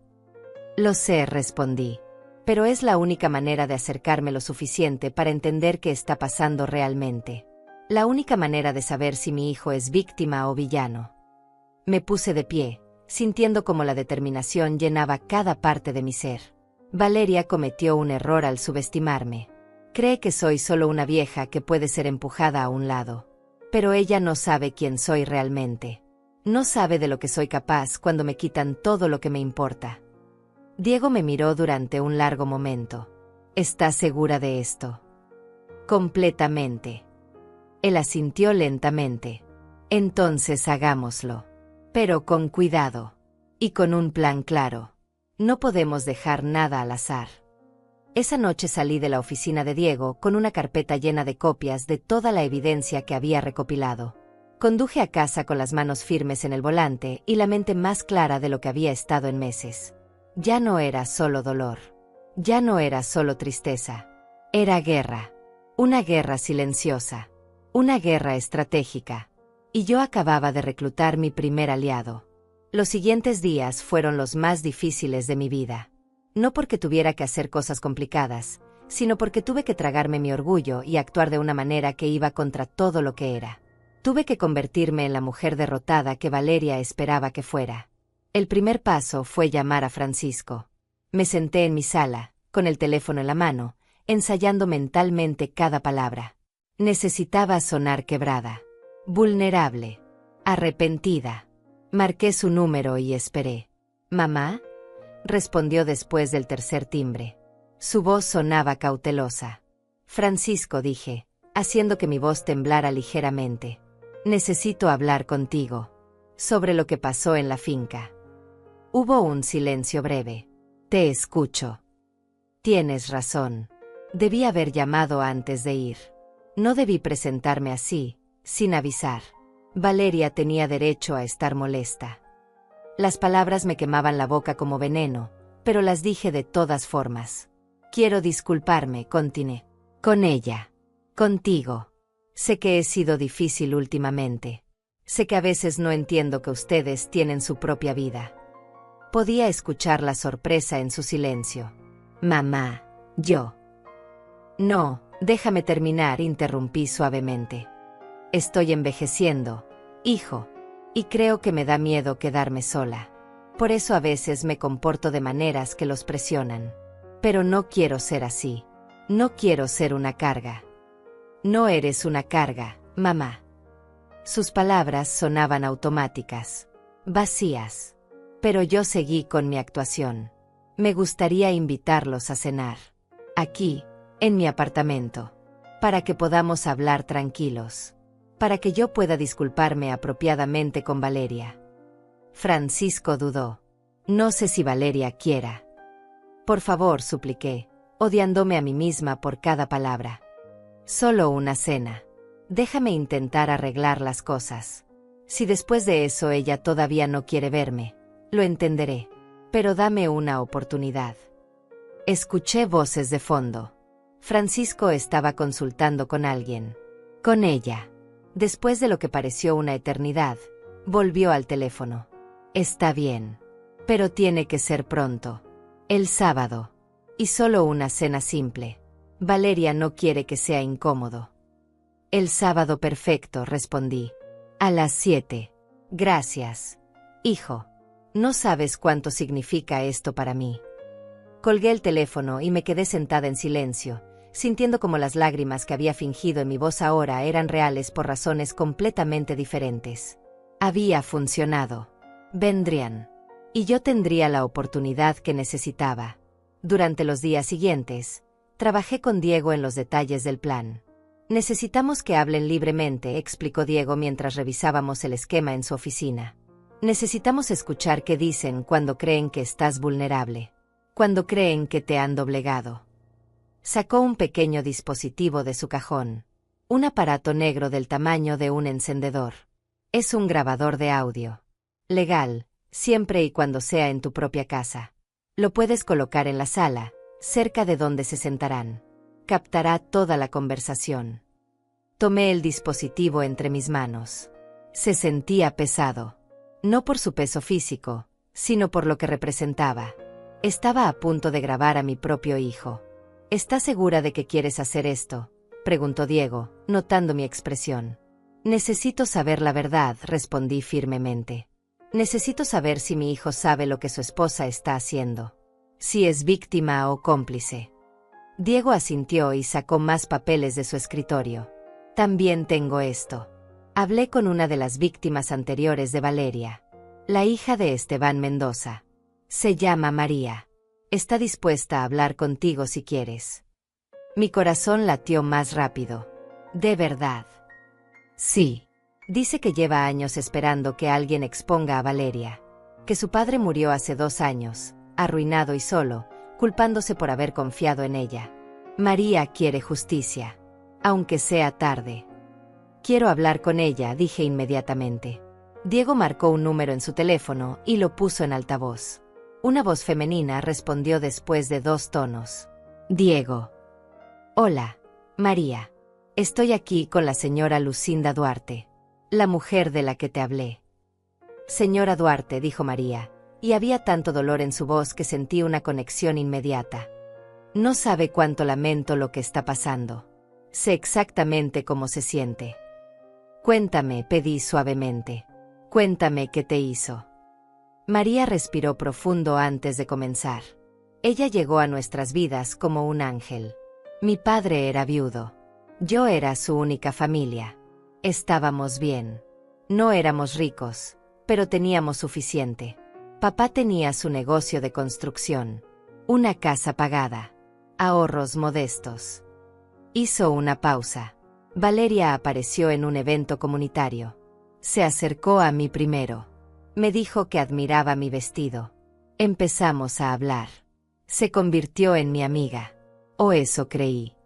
Lo sé, respondí. Pero es la única manera de acercarme lo suficiente para entender qué está pasando realmente. La única manera de saber si mi hijo es víctima o villano. Me puse de pie, sintiendo como la determinación llenaba cada parte de mi ser. Valeria cometió un error al subestimarme. Cree que soy solo una vieja que puede ser empujada a un lado. Pero ella no sabe quién soy realmente. No sabe de lo que soy capaz cuando me quitan todo lo que me importa. Diego me miró durante un largo momento. ¿Estás segura de esto? Completamente. Él asintió lentamente. Entonces hagámoslo. Pero con cuidado. Y con un plan claro. No podemos dejar nada al azar. Esa noche salí de la oficina de Diego con una carpeta llena de copias de toda la evidencia que había recopilado. Conduje a casa con las manos firmes en el volante y la mente más clara de lo que había estado en meses. Ya no era solo dolor. Ya no era solo tristeza. Era guerra. Una guerra silenciosa. Una guerra estratégica. Y yo acababa de reclutar mi primer aliado. Los siguientes días fueron los más difíciles de mi vida. No porque tuviera que hacer cosas complicadas, sino porque tuve que tragarme mi orgullo y actuar de una manera que iba contra todo lo que era. Tuve que convertirme en la mujer derrotada que Valeria esperaba que fuera. El primer paso fue llamar a Francisco. Me senté en mi sala, con el teléfono en la mano, ensayando mentalmente cada palabra. Necesitaba sonar quebrada, vulnerable, arrepentida. Marqué su número y esperé. «¿Mamá?», respondió después del tercer timbre. Su voz sonaba cautelosa. «Francisco», dije, haciendo que mi voz temblara ligeramente. «Necesito hablar contigo. Sobre lo que pasó en la finca». Hubo un silencio breve. «Te escucho». «Tienes razón. Debí haber llamado antes de ir. No debí presentarme así, sin avisar. Valeria tenía derecho a estar molesta». Las palabras me quemaban la boca como veneno, pero las dije de todas formas. «Quiero disculparme», continué. «Con ella. Contigo. Sé que he sido difícil últimamente. Sé que a veces no entiendo que ustedes tienen su propia vida». Podía escuchar la sorpresa en su silencio. «Mamá, yo». «No, déjame terminar», interrumpí suavemente. «Estoy envejeciendo, hijo, y creo que me da miedo quedarme sola. Por eso a veces me comporto de maneras que los presionan. Pero no quiero ser así. No quiero ser una carga». «No eres una carga, mamá». Sus palabras sonaban automáticas, vacías. Pero yo seguí con mi actuación. «Me gustaría invitarlos a cenar. Aquí, en mi apartamento. Para que podamos hablar tranquilos. Para que yo pueda disculparme apropiadamente con Valeria». Francisco dudó. «No sé si Valeria quiera». «Por favor», supliqué, odiándome a mí misma por cada palabra. «Solo una cena. Déjame intentar arreglar las cosas. Si después de eso ella todavía no quiere verme, lo entenderé. Pero dame una oportunidad». Escuché voces de fondo. Francisco estaba consultando con alguien. Con ella. Después de lo que pareció una eternidad, volvió al teléfono. «Está bien. Pero tiene que ser pronto. El sábado. Y solo una cena simple. Valeria no quiere que sea incómodo. El sábado perfecto, respondí. A las 7. Gracias. Hijo. No sabes cuánto significa esto para mí. Colgué el teléfono y me quedé sentada en silencio, sintiendo como las lágrimas que había fingido en mi voz ahora eran reales por razones completamente diferentes. Había funcionado. Vendrían. Y yo tendría la oportunidad que necesitaba. Durante los días siguientes, trabajé con Diego en los detalles del plan. Necesitamos que hablen libremente, explicó Diego mientras revisábamos el esquema en su oficina. Necesitamos escuchar qué dicen cuando creen que estás vulnerable. Cuando creen que te han doblegado. Sacó un pequeño dispositivo de su cajón. Un aparato negro del tamaño de un encendedor. Es un grabador de audio. Legal, siempre y cuando sea en tu propia casa. Lo puedes colocar en la sala, cerca de donde se sentarán. Captará toda la conversación. Tomé el dispositivo entre mis manos. Se sentía pesado. No por su peso físico, sino por lo que representaba. Estaba a punto de grabar a mi propio hijo. ¿Estás segura de que quieres hacer esto?, preguntó Diego, notando mi expresión. Necesito saber la verdad, respondí firmemente. Necesito saber si mi hijo sabe lo que su esposa está haciendo. Si es víctima o cómplice. Diego asintió y sacó más papeles de su escritorio. También tengo esto. Hablé con una de las víctimas anteriores de Valeria. La hija de Esteban Mendoza. Se llama María. Está dispuesta a hablar contigo si quieres. Mi corazón latió más rápido. ¿De verdad? Sí. Dice que lleva años esperando que alguien exponga a Valeria. Que su padre murió hace 2 años, arruinado y solo, culpándose por haber confiado en ella. María quiere justicia. Aunque sea tarde. Quiero hablar con ella, dije inmediatamente. Diego marcó un número en su teléfono y lo puso en altavoz. Una voz femenina respondió después de 2 tonos. Diego. Hola, María. Estoy aquí con la señora Lucinda Duarte, la mujer de la que te hablé. Señora Duarte, dijo María, y había tanto dolor en su voz que sentí una conexión inmediata. No sabe cuánto lamento lo que está pasando. Sé exactamente cómo se siente. Cuéntame, pedí suavemente. Cuéntame qué te hizo. María respiró profundo antes de comenzar. Ella llegó a nuestras vidas como un ángel. Mi padre era viudo. Yo era su única familia. Estábamos bien. No éramos ricos, pero teníamos suficiente. Papá tenía su negocio de construcción. Una casa pagada. Ahorros modestos. Hizo una pausa. Valeria apareció en un evento comunitario. Se acercó a mí primero. Me dijo que admiraba mi vestido. Empezamos a hablar. Se convirtió en mi amiga. O eso creí.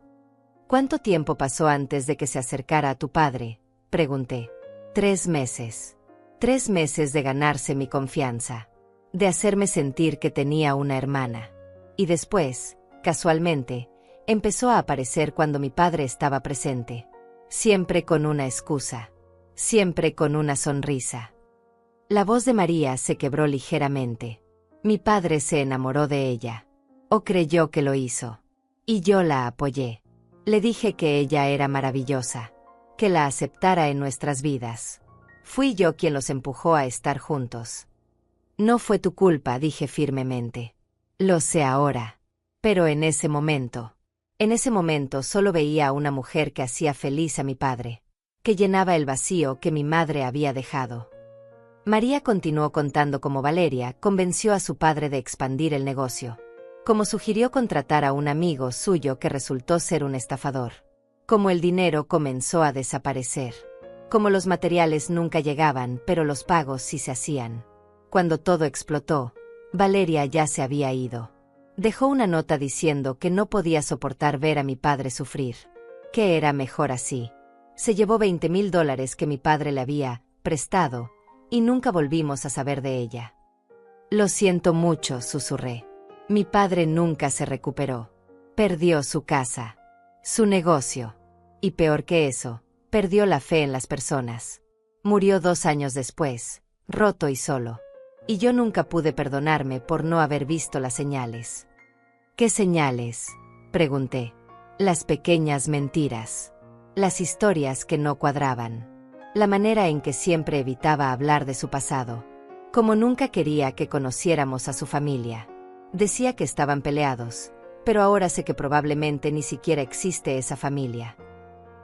¿Cuánto tiempo pasó antes de que se acercara a tu padre?, pregunté. 3 meses. 3 meses de ganarse mi confianza. De hacerme sentir que tenía una hermana. Y después, casualmente, empezó a aparecer cuando mi padre estaba presente. Siempre con una excusa. Siempre con una sonrisa. La voz de María se quebró ligeramente. Mi padre se enamoró de ella. O creyó que lo hizo. Y yo la apoyé. Le dije que ella era maravillosa. Que la aceptara en nuestras vidas. Fui yo quien los empujó a estar juntos. No fue tu culpa, dije firmemente. Lo sé ahora. Pero en ese momento solo veía a una mujer que hacía feliz a mi padre. Que llenaba el vacío que mi madre había dejado. María continuó contando cómo Valeria convenció a su padre de expandir el negocio. Cómo sugirió contratar a un amigo suyo que resultó ser un estafador. Cómo el dinero comenzó a desaparecer. Cómo los materiales nunca llegaban, pero los pagos sí se hacían. Cuando todo explotó, Valeria ya se había ido. Dejó una nota diciendo que no podía soportar ver a mi padre sufrir. Que era mejor así. Se llevó $20,000 que mi padre le había prestado, y nunca volvimos a saber de ella. Lo siento mucho, susurré. Mi padre nunca se recuperó. Perdió su casa, su negocio. Y peor que eso, perdió la fe en las personas. Murió 2 años después, roto y solo. Y yo nunca pude perdonarme por no haber visto las señales. ¿Qué señales?, pregunté. Las pequeñas mentiras. Las historias que no cuadraban. La manera en que siempre evitaba hablar de su pasado. Como nunca quería que conociéramos a su familia. Decía que estaban peleados, pero ahora sé que probablemente ni siquiera existe esa familia.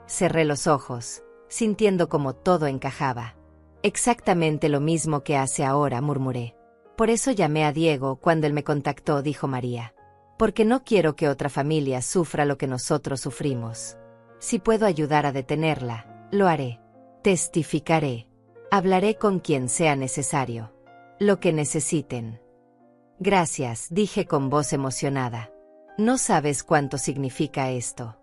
Cerré los ojos, sintiendo como todo encajaba. Exactamente lo mismo que hace ahora, murmuré. Por eso llamé a Diego cuando él me contactó, dijo María. Porque no quiero que otra familia sufra lo que nosotros sufrimos. Si puedo ayudar a detenerla, lo haré. Testificaré. Hablaré con quien sea necesario. Lo que necesiten. Gracias, dije con voz emocionada. No sabes cuánto significa esto.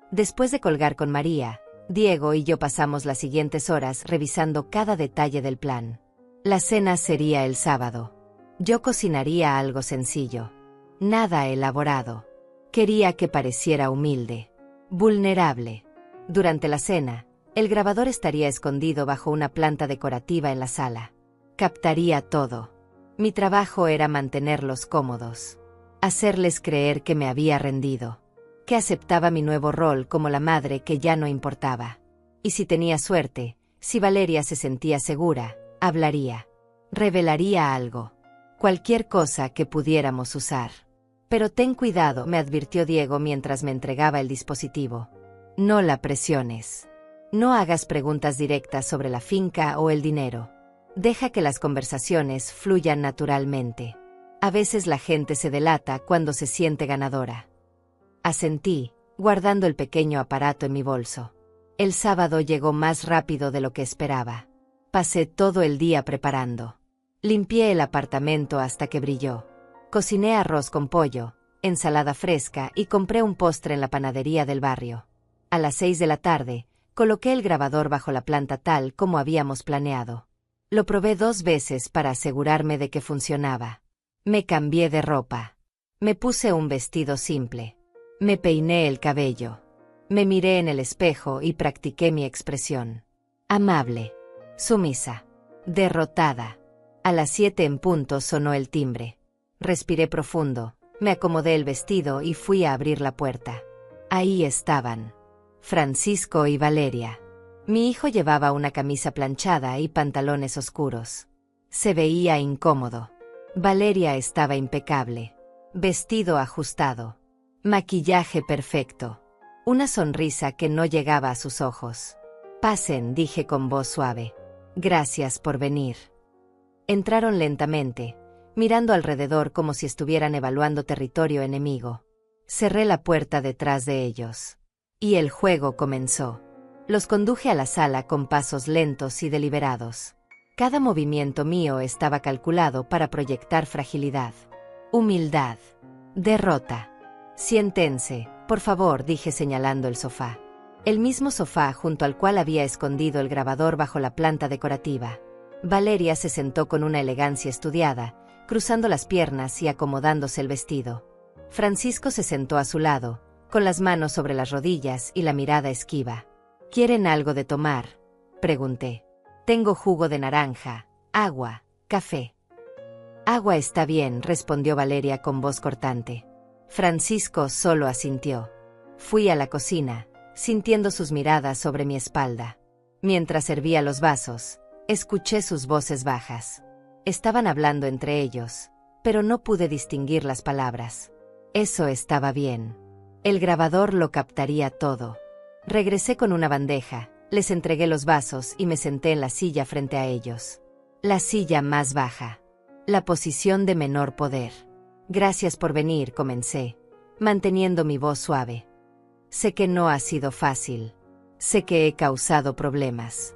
Después de colgar con María, Diego y yo pasamos las siguientes horas revisando cada detalle del plan. La cena sería el sábado. Yo cocinaría algo sencillo. Nada elaborado. Quería que pareciera humilde. Vulnerable. Durante la cena, el grabador estaría escondido bajo una planta decorativa en la sala. Captaría todo. Mi trabajo era mantenerlos cómodos. Hacerles creer que me había rendido. Que aceptaba mi nuevo rol como la madre que ya no importaba. Y si tenía suerte, si Valeria se sentía segura, hablaría. Revelaría algo. Cualquier cosa que pudiéramos usar. Pero ten cuidado, me advirtió Diego mientras me entregaba el dispositivo. No la presiones. No hagas preguntas directas sobre la finca o el dinero. Deja que las conversaciones fluyan naturalmente. A veces la gente se delata cuando se siente ganadora. Asentí, guardando el pequeño aparato en mi bolso. El sábado llegó más rápido de lo que esperaba. Pasé todo el día preparando. Limpié el apartamento hasta que brilló. Cociné arroz con pollo, ensalada fresca y compré un postre en la panadería del barrio. A las 6 de la tarde, coloqué el grabador bajo la planta tal como habíamos planeado. Lo probé 2 veces para asegurarme de que funcionaba. Me cambié de ropa. Me puse un vestido simple. Me peiné el cabello. Me miré en el espejo y practiqué mi expresión. Amable. Sumisa. Derrotada. A las 7 en punto sonó el timbre. Respiré profundo, me acomodé el vestido y fui a abrir la puerta. Ahí estaban. Francisco y Valeria. Mi hijo llevaba una camisa planchada y pantalones oscuros. Se veía incómodo. Valeria estaba impecable. Vestido ajustado. Maquillaje perfecto. Una sonrisa que no llegaba a sus ojos. Pasen, dije con voz suave. Gracias por venir. Entraron lentamente, mirando alrededor como si estuvieran evaluando territorio enemigo. Cerré la puerta detrás de ellos. Y el juego comenzó. Los conduje a la sala con pasos lentos y deliberados. Cada movimiento mío estaba calculado para proyectar fragilidad. Humildad. Derrota. Siéntense, por favor, dije señalando el sofá. El mismo sofá junto al cual había escondido el grabador bajo la planta decorativa. Valeria se sentó con una elegancia estudiada, cruzando las piernas y acomodándose el vestido. Francisco se sentó a su lado, con las manos sobre las rodillas y la mirada esquiva. ¿Quieren algo de tomar?, pregunté. Tengo jugo de naranja, agua, café. Agua está bien, respondió Valeria con voz cortante. Francisco solo asintió. Fui a la cocina, sintiendo sus miradas sobre mi espalda. Mientras servía los vasos, escuché sus voces bajas. Estaban hablando entre ellos, pero no pude distinguir las palabras. Eso estaba bien. El grabador lo captaría todo. Regresé con una bandeja, les entregué los vasos y me senté en la silla frente a ellos. La silla más baja. La posición de menor poder. Gracias por venir, comencé, manteniendo mi voz suave. Sé que no ha sido fácil. Sé que he causado problemas.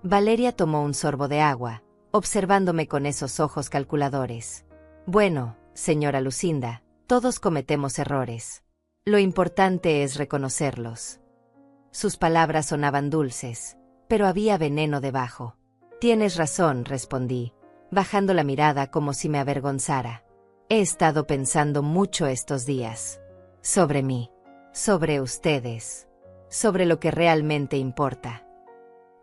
Valeria tomó un sorbo de agua, observándome con esos ojos calculadores. Bueno, señora Lucinda, todos cometemos errores. Lo importante es reconocerlos. Sus palabras sonaban dulces, pero había veneno debajo. Tienes razón, respondí, bajando la mirada como si me avergonzara. He estado pensando mucho estos días. Sobre mí. Sobre ustedes. Sobre lo que realmente importa.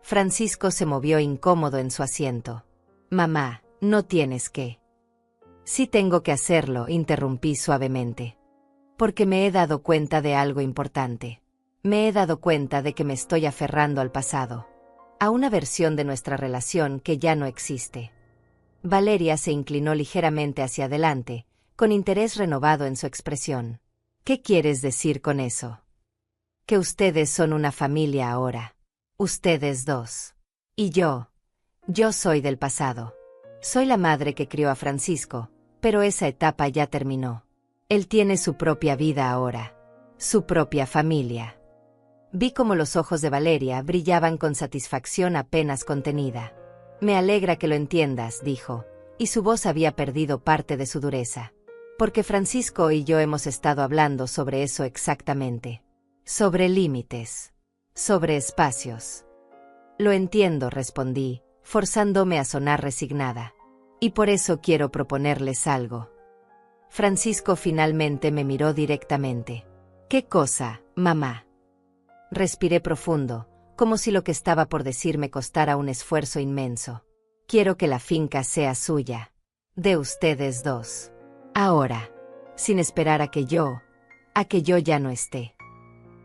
Francisco se movió incómodo en su asiento. Mamá, no tienes que. Sí tengo que hacerlo, interrumpí suavemente. Porque me he dado cuenta de algo importante. Me he dado cuenta de que me estoy aferrando al pasado. A una versión de nuestra relación que ya no existe. Valeria se inclinó ligeramente hacia adelante, con interés renovado en su expresión. ¿Qué quieres decir con eso? Que ustedes son una familia ahora. Ustedes dos. Y yo soy del pasado. Soy la madre que crió a Francisco, pero esa etapa ya terminó. Él tiene su propia vida ahora. Su propia familia. Vi cómo los ojos de Valeria brillaban con satisfacción apenas contenida. Me alegra que lo entiendas, dijo, y su voz había perdido parte de su dureza. Porque Francisco y yo hemos estado hablando sobre eso exactamente. Sobre límites. Sobre espacios. Lo entiendo, respondí, forzándome a sonar resignada. Y por eso quiero proponerles algo. Francisco finalmente me miró directamente. ¿Qué cosa, mamá? Respiré profundo, como si lo que estaba por decir me costara un esfuerzo inmenso. Quiero que la finca sea suya. De ustedes dos. Ahora. Sin esperar a que yo ya no esté.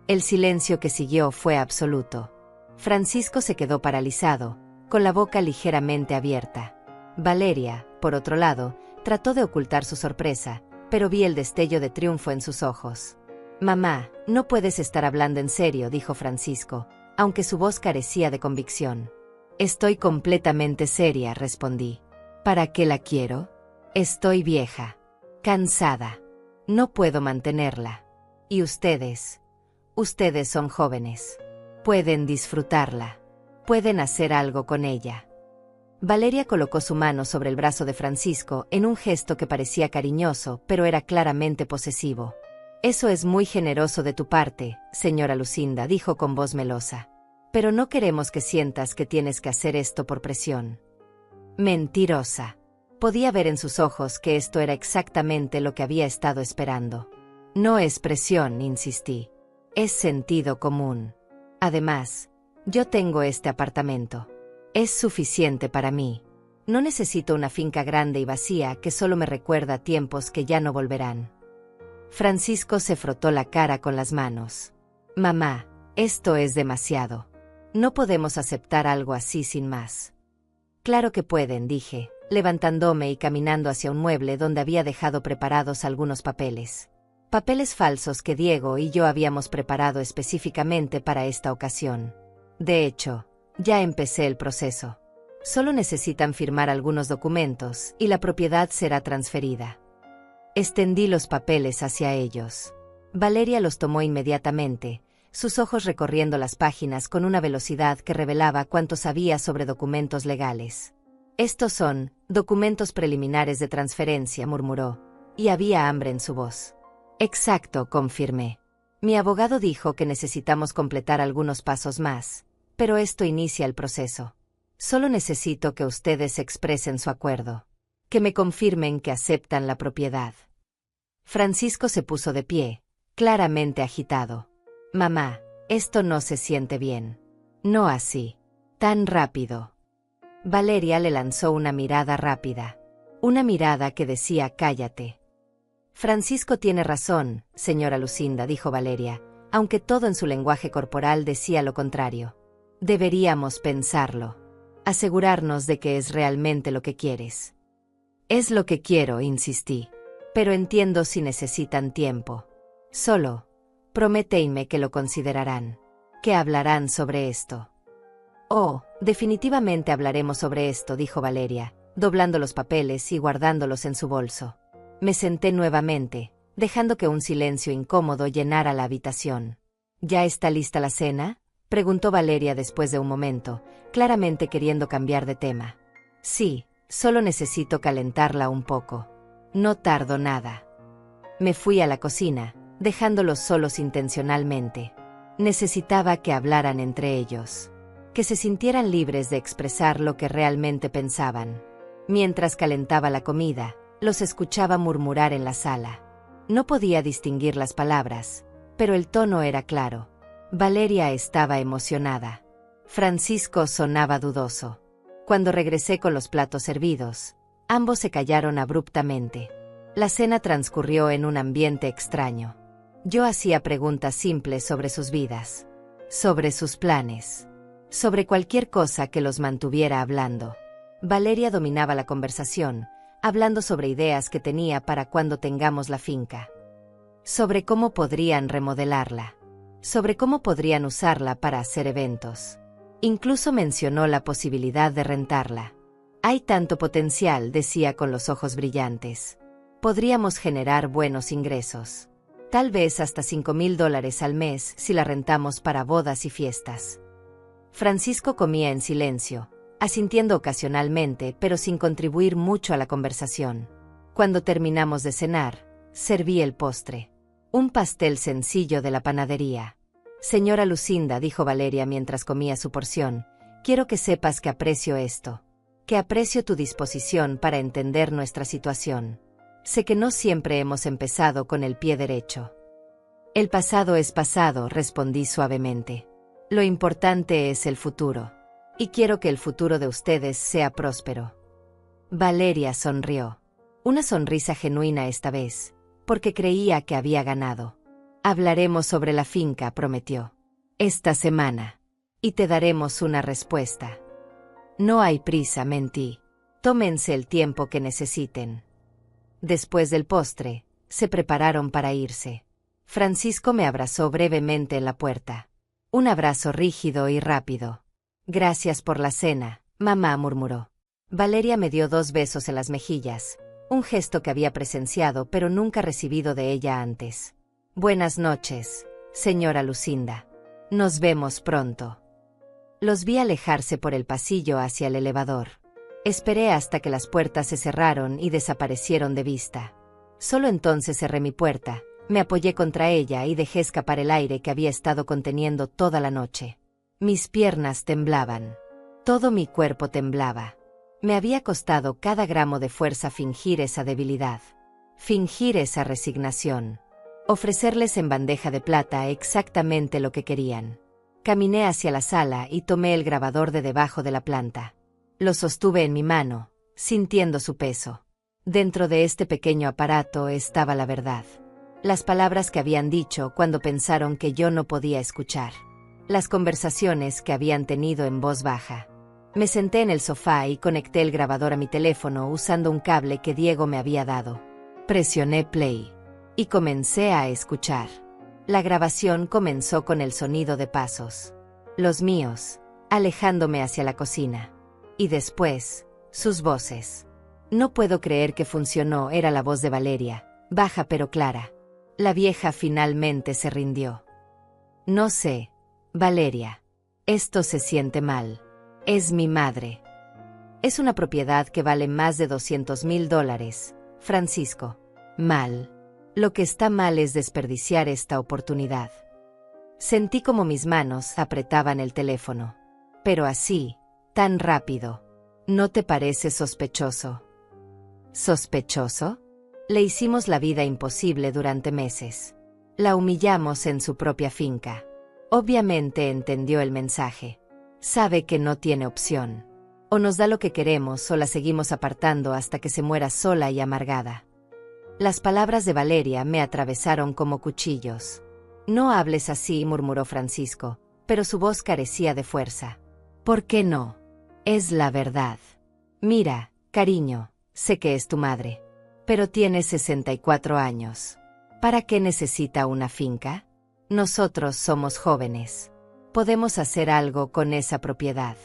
El silencio que siguió fue absoluto. Francisco se quedó paralizado, con la boca ligeramente abierta. Valeria, por otro lado, trató de ocultar su sorpresa, pero vi el destello de triunfo en sus ojos. Mamá, no puedes estar hablando en serio, dijo Francisco, aunque su voz carecía de convicción. Estoy completamente seria, respondí. ¿Para qué la quiero? Estoy vieja. Cansada. No puedo mantenerla. Y ustedes son jóvenes. Pueden disfrutarla. Pueden hacer algo con ella. Valeria colocó su mano sobre el brazo de Francisco en un gesto que parecía cariñoso, pero era claramente posesivo. Eso es muy generoso de tu parte, señora Lucinda, dijo con voz melosa. Pero no queremos que sientas que tienes que hacer esto por presión. Mentirosa. Podía ver en sus ojos que esto era exactamente lo que había estado esperando. No es presión, insistí. Es sentido común. Además, yo tengo este apartamento. Es suficiente para mí. No necesito una finca grande y vacía que solo me recuerda tiempos que ya no volverán. Francisco se frotó la cara con las manos. Mamá, esto es demasiado. No podemos aceptar algo así sin más. Claro que pueden, dije, levantándome y caminando hacia un mueble donde había dejado preparados algunos papeles. Papeles falsos que Diego y yo habíamos preparado específicamente para esta ocasión. De hecho, ya empecé el proceso. Solo necesitan firmar algunos documentos y la propiedad será transferida. Extendí los papeles hacia ellos. Valeria los tomó inmediatamente, sus ojos recorriendo las páginas con una velocidad que revelaba cuánto sabía sobre documentos legales. Estos son documentos preliminares de transferencia, murmuró, y había hambre en su voz. Exacto, confirmé. Mi abogado dijo que necesitamos completar algunos pasos más, pero esto inicia el proceso. Solo necesito que ustedes expresen su acuerdo. Que me confirmen que aceptan la propiedad. Francisco se puso de pie, claramente agitado. Mamá, esto no se siente bien. No así. Tan rápido. Valeria le lanzó una mirada rápida. Una mirada que decía cállate. Francisco tiene razón, señora Lucinda, dijo Valeria, aunque todo en su lenguaje corporal decía lo contrario. Deberíamos pensarlo. Asegurarnos de que es realmente lo que quieres. Es lo que quiero, insistí. Pero entiendo si necesitan tiempo. Solo, prométeme que lo considerarán. Que hablarán sobre esto. Oh, definitivamente hablaremos sobre esto, dijo Valeria, doblando los papeles y guardándolos en su bolso. Me senté nuevamente, dejando que un silencio incómodo llenara la habitación. ¿Ya está lista la cena?, preguntó Valeria después de un momento, claramente queriendo cambiar de tema. Sí, solo necesito calentarla un poco. No tardo nada. Me fui a la cocina, dejándolos solos intencionalmente. Necesitaba que hablaran entre ellos. Que se sintieran libres de expresar lo que realmente pensaban. Mientras calentaba la comida, los escuchaba murmurar en la sala. No podía distinguir las palabras, pero el tono era claro. Valeria estaba emocionada. Francisco sonaba dudoso. Cuando regresé con los platos servidos, ambos se callaron abruptamente. La cena transcurrió en un ambiente extraño. Yo hacía preguntas simples sobre sus vidas, sobre sus planes, sobre cualquier cosa que los mantuviera hablando. Valeria dominaba la conversación, hablando sobre ideas que tenía para cuando tengamos la finca, sobre cómo podrían remodelarla, sobre cómo podrían usarla para hacer eventos. Incluso mencionó la posibilidad de rentarla. Hay tanto potencial, decía con los ojos brillantes. Podríamos generar buenos ingresos. Tal vez hasta $5,000 al mes si la rentamos para bodas y fiestas. Francisco comía en silencio, asintiendo ocasionalmente pero sin contribuir mucho a la conversación. Cuando terminamos de cenar, serví el postre. Un pastel sencillo de la panadería. Señora Lucinda, dijo Valeria mientras comía su porción, quiero que sepas que aprecio esto. Que aprecio tu disposición para entender nuestra situación. Sé que no siempre hemos empezado con el pie derecho. El pasado es pasado, respondí suavemente. Lo importante es el futuro. Y quiero que el futuro de ustedes sea próspero. Valeria sonrió. Una sonrisa genuina esta vez, porque creía que había ganado. Hablaremos sobre la finca, prometió. Esta semana. Y te daremos una respuesta. No hay prisa, mentí. Tómense el tiempo que necesiten. Después del postre, se prepararon para irse. Francisco me abrazó brevemente en la puerta. Un abrazo rígido y rápido. Gracias por la cena, mamá, murmuró. Valeria me dio 2 besos en las mejillas, un gesto que había presenciado pero nunca recibido de ella antes. Buenas noches, señora Lucinda. Nos vemos pronto. Los vi alejarse por el pasillo hacia el elevador. Esperé hasta que las puertas se cerraron y desaparecieron de vista. Solo entonces cerré mi puerta, me apoyé contra ella y dejé escapar el aire que había estado conteniendo toda la noche. Mis piernas temblaban. Todo mi cuerpo temblaba. Me había costado cada gramo de fuerza fingir esa debilidad. Fingir esa resignación. Ofrecerles en bandeja de plata exactamente lo que querían. Caminé hacia la sala y tomé el grabador de debajo de la planta. Lo sostuve en mi mano, sintiendo su peso. Dentro de este pequeño aparato estaba la verdad. Las palabras que habían dicho cuando pensaron que yo no podía escuchar. Las conversaciones que habían tenido en voz baja. Me senté en el sofá y conecté el grabador a mi teléfono usando un cable que Diego me había dado. Presioné play. Y comencé a escuchar. La grabación comenzó con el sonido de pasos. Los míos, alejándome hacia la cocina. Y después, sus voces. No puedo creer que funcionó, era la voz de Valeria, baja pero clara. La vieja finalmente se rindió. No sé, Valeria. Esto se siente mal. Es mi madre. Es una propiedad que vale más de $200,000, Francisco. Mal. Lo que está mal es desperdiciar esta oportunidad. Sentí como mis manos apretaban el teléfono. Pero así, tan rápido. ¿No te parece sospechoso? ¿Sospechoso? Le hicimos la vida imposible durante meses. La humillamos en su propia finca. Obviamente entendió el mensaje. Sabe que no tiene opción. O nos da lo que queremos o la seguimos apartando hasta que se muera sola y amargada. Las palabras de Valeria me atravesaron como cuchillos. No hables así, murmuró Francisco, pero su voz carecía de fuerza. ¿Por qué no? Es la verdad. Mira, cariño, sé que es tu madre. Pero tiene 64 años. ¿Para qué necesita una finca? Nosotros somos jóvenes. Podemos hacer algo con esa propiedad.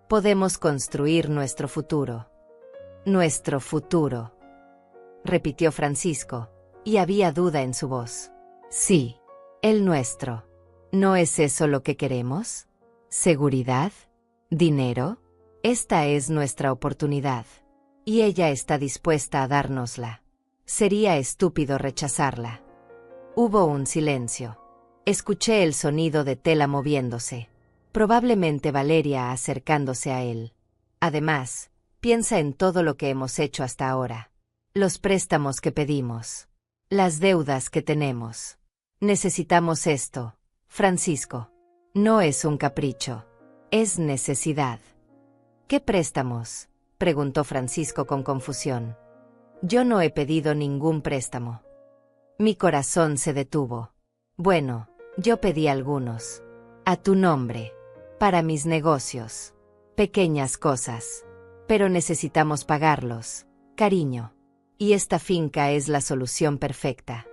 Podemos construir nuestro futuro. Nuestro futuro. Repitió Francisco, y había duda en su voz. Sí, el nuestro. ¿No es eso lo que queremos? ¿Seguridad? ¿Dinero? Esta es nuestra oportunidad. Y ella está dispuesta a dárnosla. Sería estúpido rechazarla. Hubo un silencio. Escuché el sonido de tela moviéndose. Probablemente Valeria acercándose a él. Además, piensa en todo lo que hemos hecho hasta ahora. Los préstamos que pedimos. Las deudas que tenemos. Necesitamos esto, Francisco. No es un capricho. Es necesidad. ¿Qué préstamos?, preguntó Francisco con confusión. Yo no he pedido ningún préstamo. Mi corazón se detuvo. Bueno, yo pedí algunos. A tu nombre. Para mis negocios. Pequeñas cosas. Pero necesitamos pagarlos, cariño. Y esta finca es la solución perfecta.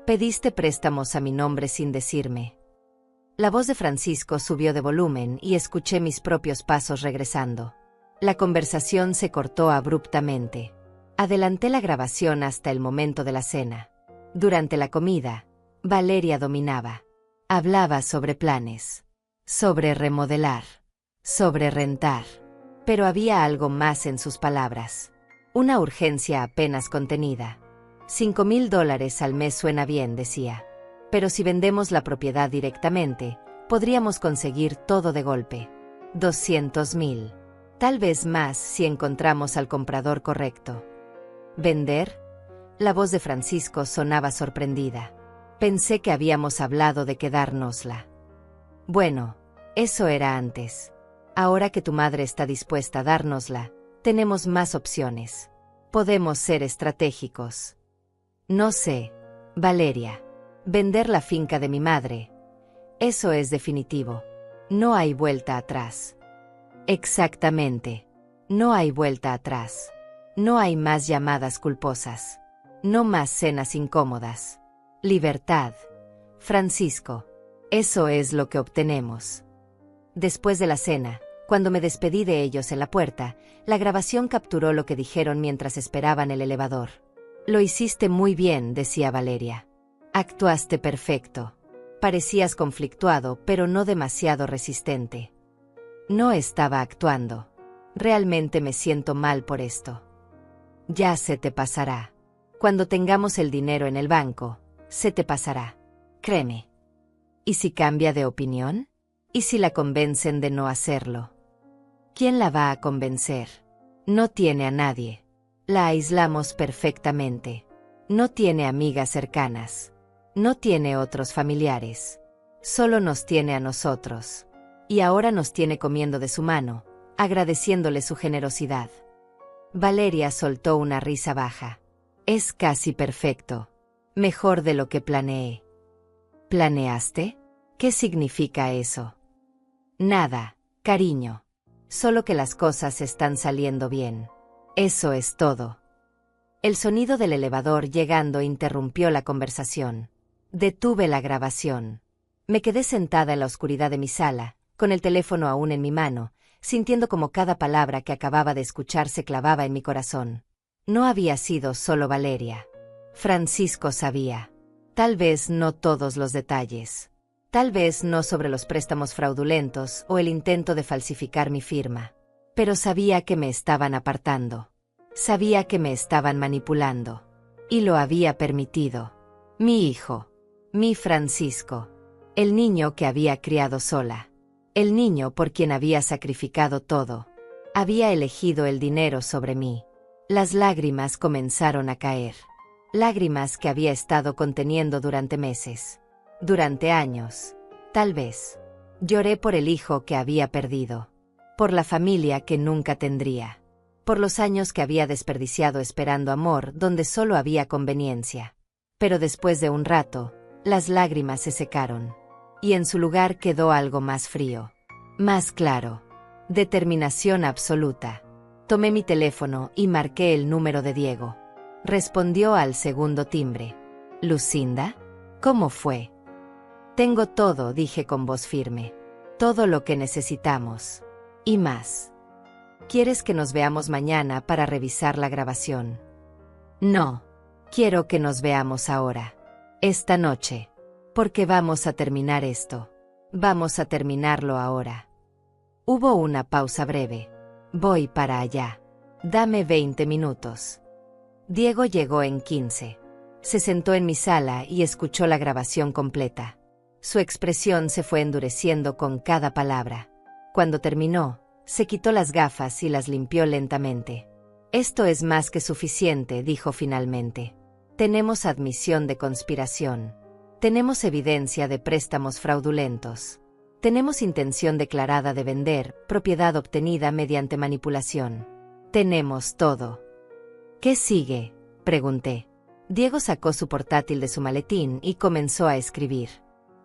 Pediste préstamos a mi nombre sin decirme. La voz de Francisco subió de volumen y escuché mis propios pasos regresando. La conversación se cortó abruptamente. Adelanté la grabación hasta el momento de la cena. Durante la comida, Valeria dominaba. Hablaba sobre planes, sobre remodelar, sobre rentar. Pero había algo más en sus palabras. Una urgencia apenas contenida. $5,000 al mes suena bien, decía. Pero si vendemos la propiedad directamente, podríamos conseguir todo de golpe. 200,000. Tal vez más si encontramos al comprador correcto. ¿Vender? La voz de Francisco sonaba sorprendida. Pensé que habíamos hablado de quedárnosla. Bueno, eso era antes. Ahora que tu madre está dispuesta a dárnosla, tenemos más opciones. Podemos ser estratégicos. No sé, Valeria. Vender la finca de mi madre. Eso es definitivo. No hay vuelta atrás. Exactamente. No hay vuelta atrás. No hay más llamadas culposas. No más cenas incómodas. Libertad. Francisco. Eso es lo que obtenemos. Después de la cena, cuando me despedí de ellos en la puerta, la grabación capturó lo que dijeron mientras esperaban el elevador. Lo hiciste muy bien, decía Valeria. Actuaste perfecto. Parecías conflictuado, pero no demasiado resistente. No estaba actuando. Realmente me siento mal por esto. Ya se te pasará. Cuando tengamos el dinero en el banco, se te pasará. Créeme. ¿Y si cambia de opinión? ¿Y si la convencen de no hacerlo? ¿Quién la va a convencer? No tiene a nadie. La aislamos perfectamente. No tiene amigas cercanas. No tiene otros familiares. Solo nos tiene a nosotros. Y ahora nos tiene comiendo de su mano, agradeciéndole su generosidad. Valeria soltó una risa baja. Es casi perfecto. Mejor de lo que planeé. ¿Planeaste? ¿Qué significa eso? Nada, cariño. Solo que las cosas están saliendo bien. Eso es todo. El sonido del elevador llegando interrumpió la conversación. Detuve la grabación. Me quedé sentada en la oscuridad de mi sala, con el teléfono aún en mi mano, sintiendo como cada palabra que acababa de escuchar se clavaba en mi corazón. No había sido solo Valeria. Francisco sabía. Tal vez no todos los detalles. Tal vez no sobre los préstamos fraudulentos o el intento de falsificar mi firma. Pero sabía que me estaban apartando. Sabía que me estaban manipulando. Y lo había permitido. Mi hijo. Mi Francisco. El niño que había criado sola. El niño por quien había sacrificado todo. Había elegido el dinero sobre mí. Las lágrimas comenzaron a caer. Lágrimas que había estado conteniendo durante meses. Durante años. Tal vez. Lloré por el hijo que había perdido. Por la familia que nunca tendría. Por los años que había desperdiciado esperando amor donde solo había conveniencia. Pero después de un rato, las lágrimas se secaron. Y en su lugar quedó algo más frío. Más claro. Determinación absoluta. Tomé mi teléfono y marqué el número de Diego. Respondió al segundo timbre. ¿Lucinda? ¿Cómo fue? Tengo todo, dije con voz firme. Todo lo que necesitamos. Y más. ¿Quieres que nos veamos mañana para revisar la grabación? No. Quiero que nos veamos ahora. Esta noche. Porque vamos a terminar esto. Vamos a terminarlo ahora. Hubo una pausa breve. Voy para allá. Dame 20 minutos. Diego llegó en 15. Se sentó en mi sala y escuchó la grabación completa. Su expresión se fue endureciendo con cada palabra. Cuando terminó, se quitó las gafas y las limpió lentamente. Esto es más que suficiente, dijo finalmente. Tenemos admisión de conspiración. Tenemos evidencia de préstamos fraudulentos. Tenemos intención declarada de vender, propiedad obtenida mediante manipulación. Tenemos todo. ¿Qué sigue?, pregunté. Diego sacó su portátil de su maletín y comenzó a escribir.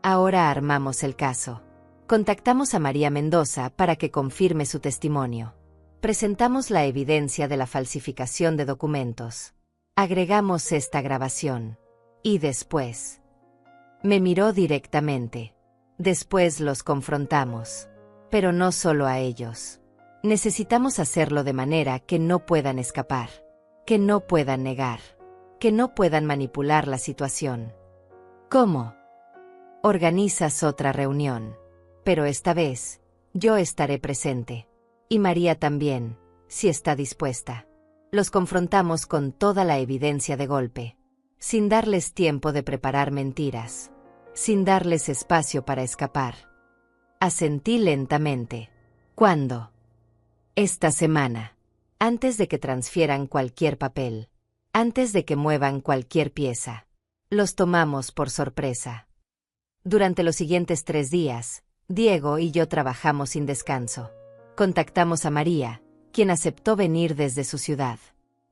Ahora armamos el caso. Contactamos a María Mendoza para que confirme su testimonio. Presentamos la evidencia de la falsificación de documentos. Agregamos esta grabación. Y después. Me miró directamente. Después los confrontamos. Pero no solo a ellos. Necesitamos hacerlo de manera que no puedan escapar. Que no puedan negar. Que no puedan manipular la situación. ¿Cómo? Organizas otra reunión. Pero esta vez, yo estaré presente. Y María también, si está dispuesta. Los confrontamos con toda la evidencia de golpe. Sin darles tiempo de preparar mentiras. Sin darles espacio para escapar. Asentí lentamente. ¿Cuándo? Esta semana. Antes de que transfieran cualquier papel. Antes de que muevan cualquier pieza. Los tomamos por sorpresa. Durante los siguientes 3 días, Diego y yo trabajamos sin descanso. Contactamos a María, quien aceptó venir desde su ciudad.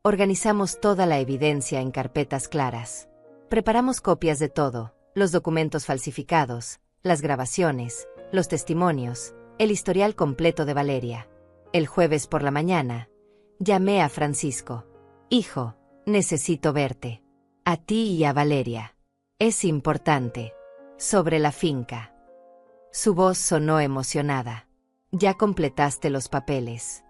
Organizamos toda la evidencia en carpetas claras. Preparamos copias de todo, los documentos falsificados, las grabaciones, los testimonios, el historial completo de Valeria. El jueves por la mañana, llamé a Francisco. Hijo, necesito verte. A ti y a Valeria. Es importante. Sobre la finca. Su voz sonó emocionada. Ya completaste los papeles.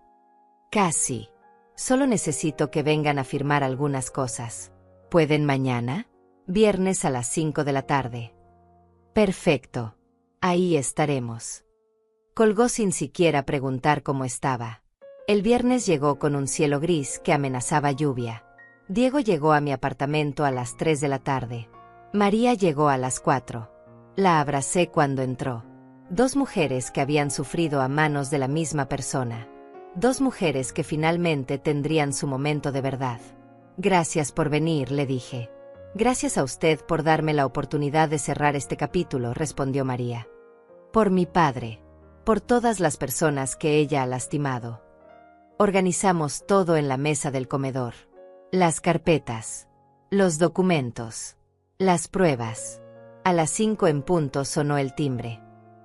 Casi. Solo necesito que vengan a firmar algunas cosas. ¿Pueden mañana? Viernes a las 5 de la tarde. Perfecto. Ahí estaremos. Colgó sin siquiera preguntar cómo estaba. El viernes llegó con un cielo gris que amenazaba lluvia. Diego llegó a mi apartamento a las 3 de la tarde. María llegó a las 4. La abracé cuando entró. 2 mujeres que habían sufrido a manos de la misma persona. 2 mujeres que finalmente tendrían su momento de verdad. Gracias por venir, le dije. Gracias a usted por darme la oportunidad de cerrar este capítulo, respondió María. Por mi padre. Por todas las personas que ella ha lastimado. Organizamos todo en la mesa del comedor. Las carpetas. Los documentos. Las pruebas. A las 5 en punto sonó el timbre.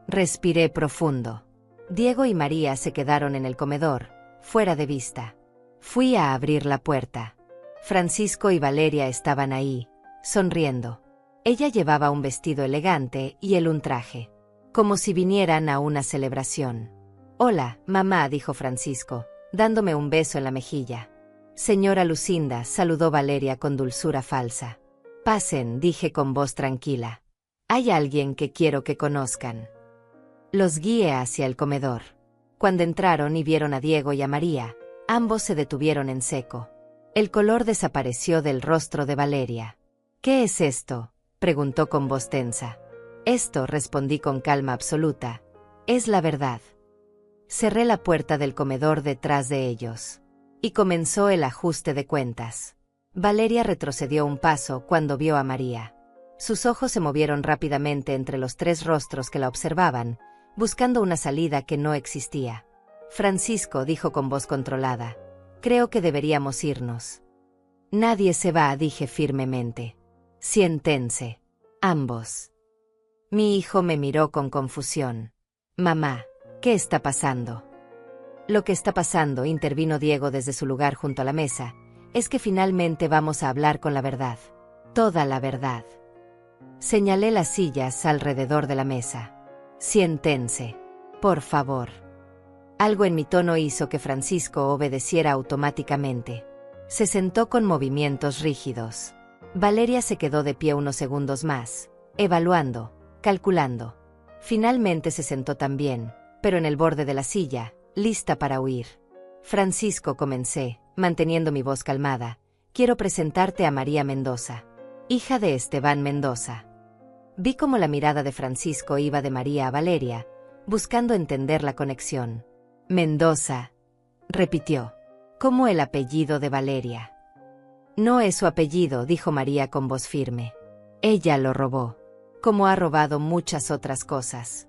Respiré profundo. Diego y María se quedaron en el comedor, fuera de vista. Fui a abrir la puerta. Francisco y Valeria estaban ahí, sonriendo. Ella llevaba un vestido elegante y él un traje. Como si vinieran a una celebración. Hola, mamá, dijo Francisco, dándome un beso en la mejilla. Señora Lucinda, saludó Valeria con dulzura falsa. Pasen, dije con voz tranquila. Hay alguien que quiero que conozcan. Los guié hacia el comedor. Cuando entraron y vieron a Diego y a María, ambos se detuvieron en seco. El color desapareció del rostro de Valeria. ¿Qué es esto?, preguntó con voz tensa. Esto, respondí con calma absoluta, es la verdad. Cerré la puerta del comedor detrás de ellos. Y comenzó el ajuste de cuentas. Valeria retrocedió un paso cuando vio a María. Sus ojos se movieron rápidamente entre los 3 rostros que la observaban, buscando una salida que no existía. Francisco dijo con voz controlada. Creo que deberíamos irnos. Nadie se va, dije firmemente. Siéntense. Ambos. Mi hijo me miró con confusión. Mamá, ¿qué está pasando? Lo que está pasando, intervino Diego desde su lugar junto a la mesa, es que finalmente vamos a hablar con la verdad. Toda la verdad. Señalé las sillas alrededor de la mesa. Siéntense. Por favor. Algo en mi tono hizo que Francisco obedeciera automáticamente. Se sentó con movimientos rígidos. Valeria se quedó de pie unos segundos más, evaluando, calculando. Finalmente se sentó también, pero en el borde de la silla, lista para huir. Francisco, comencé, manteniendo mi voz calmada. Quiero presentarte a María Mendoza, hija de Esteban Mendoza. Vi cómo la mirada de Francisco iba de María a Valeria, buscando entender la conexión. Mendoza, repitió, como el apellido de Valeria. No es su apellido, dijo María con voz firme. Ella lo robó, como ha robado muchas otras cosas.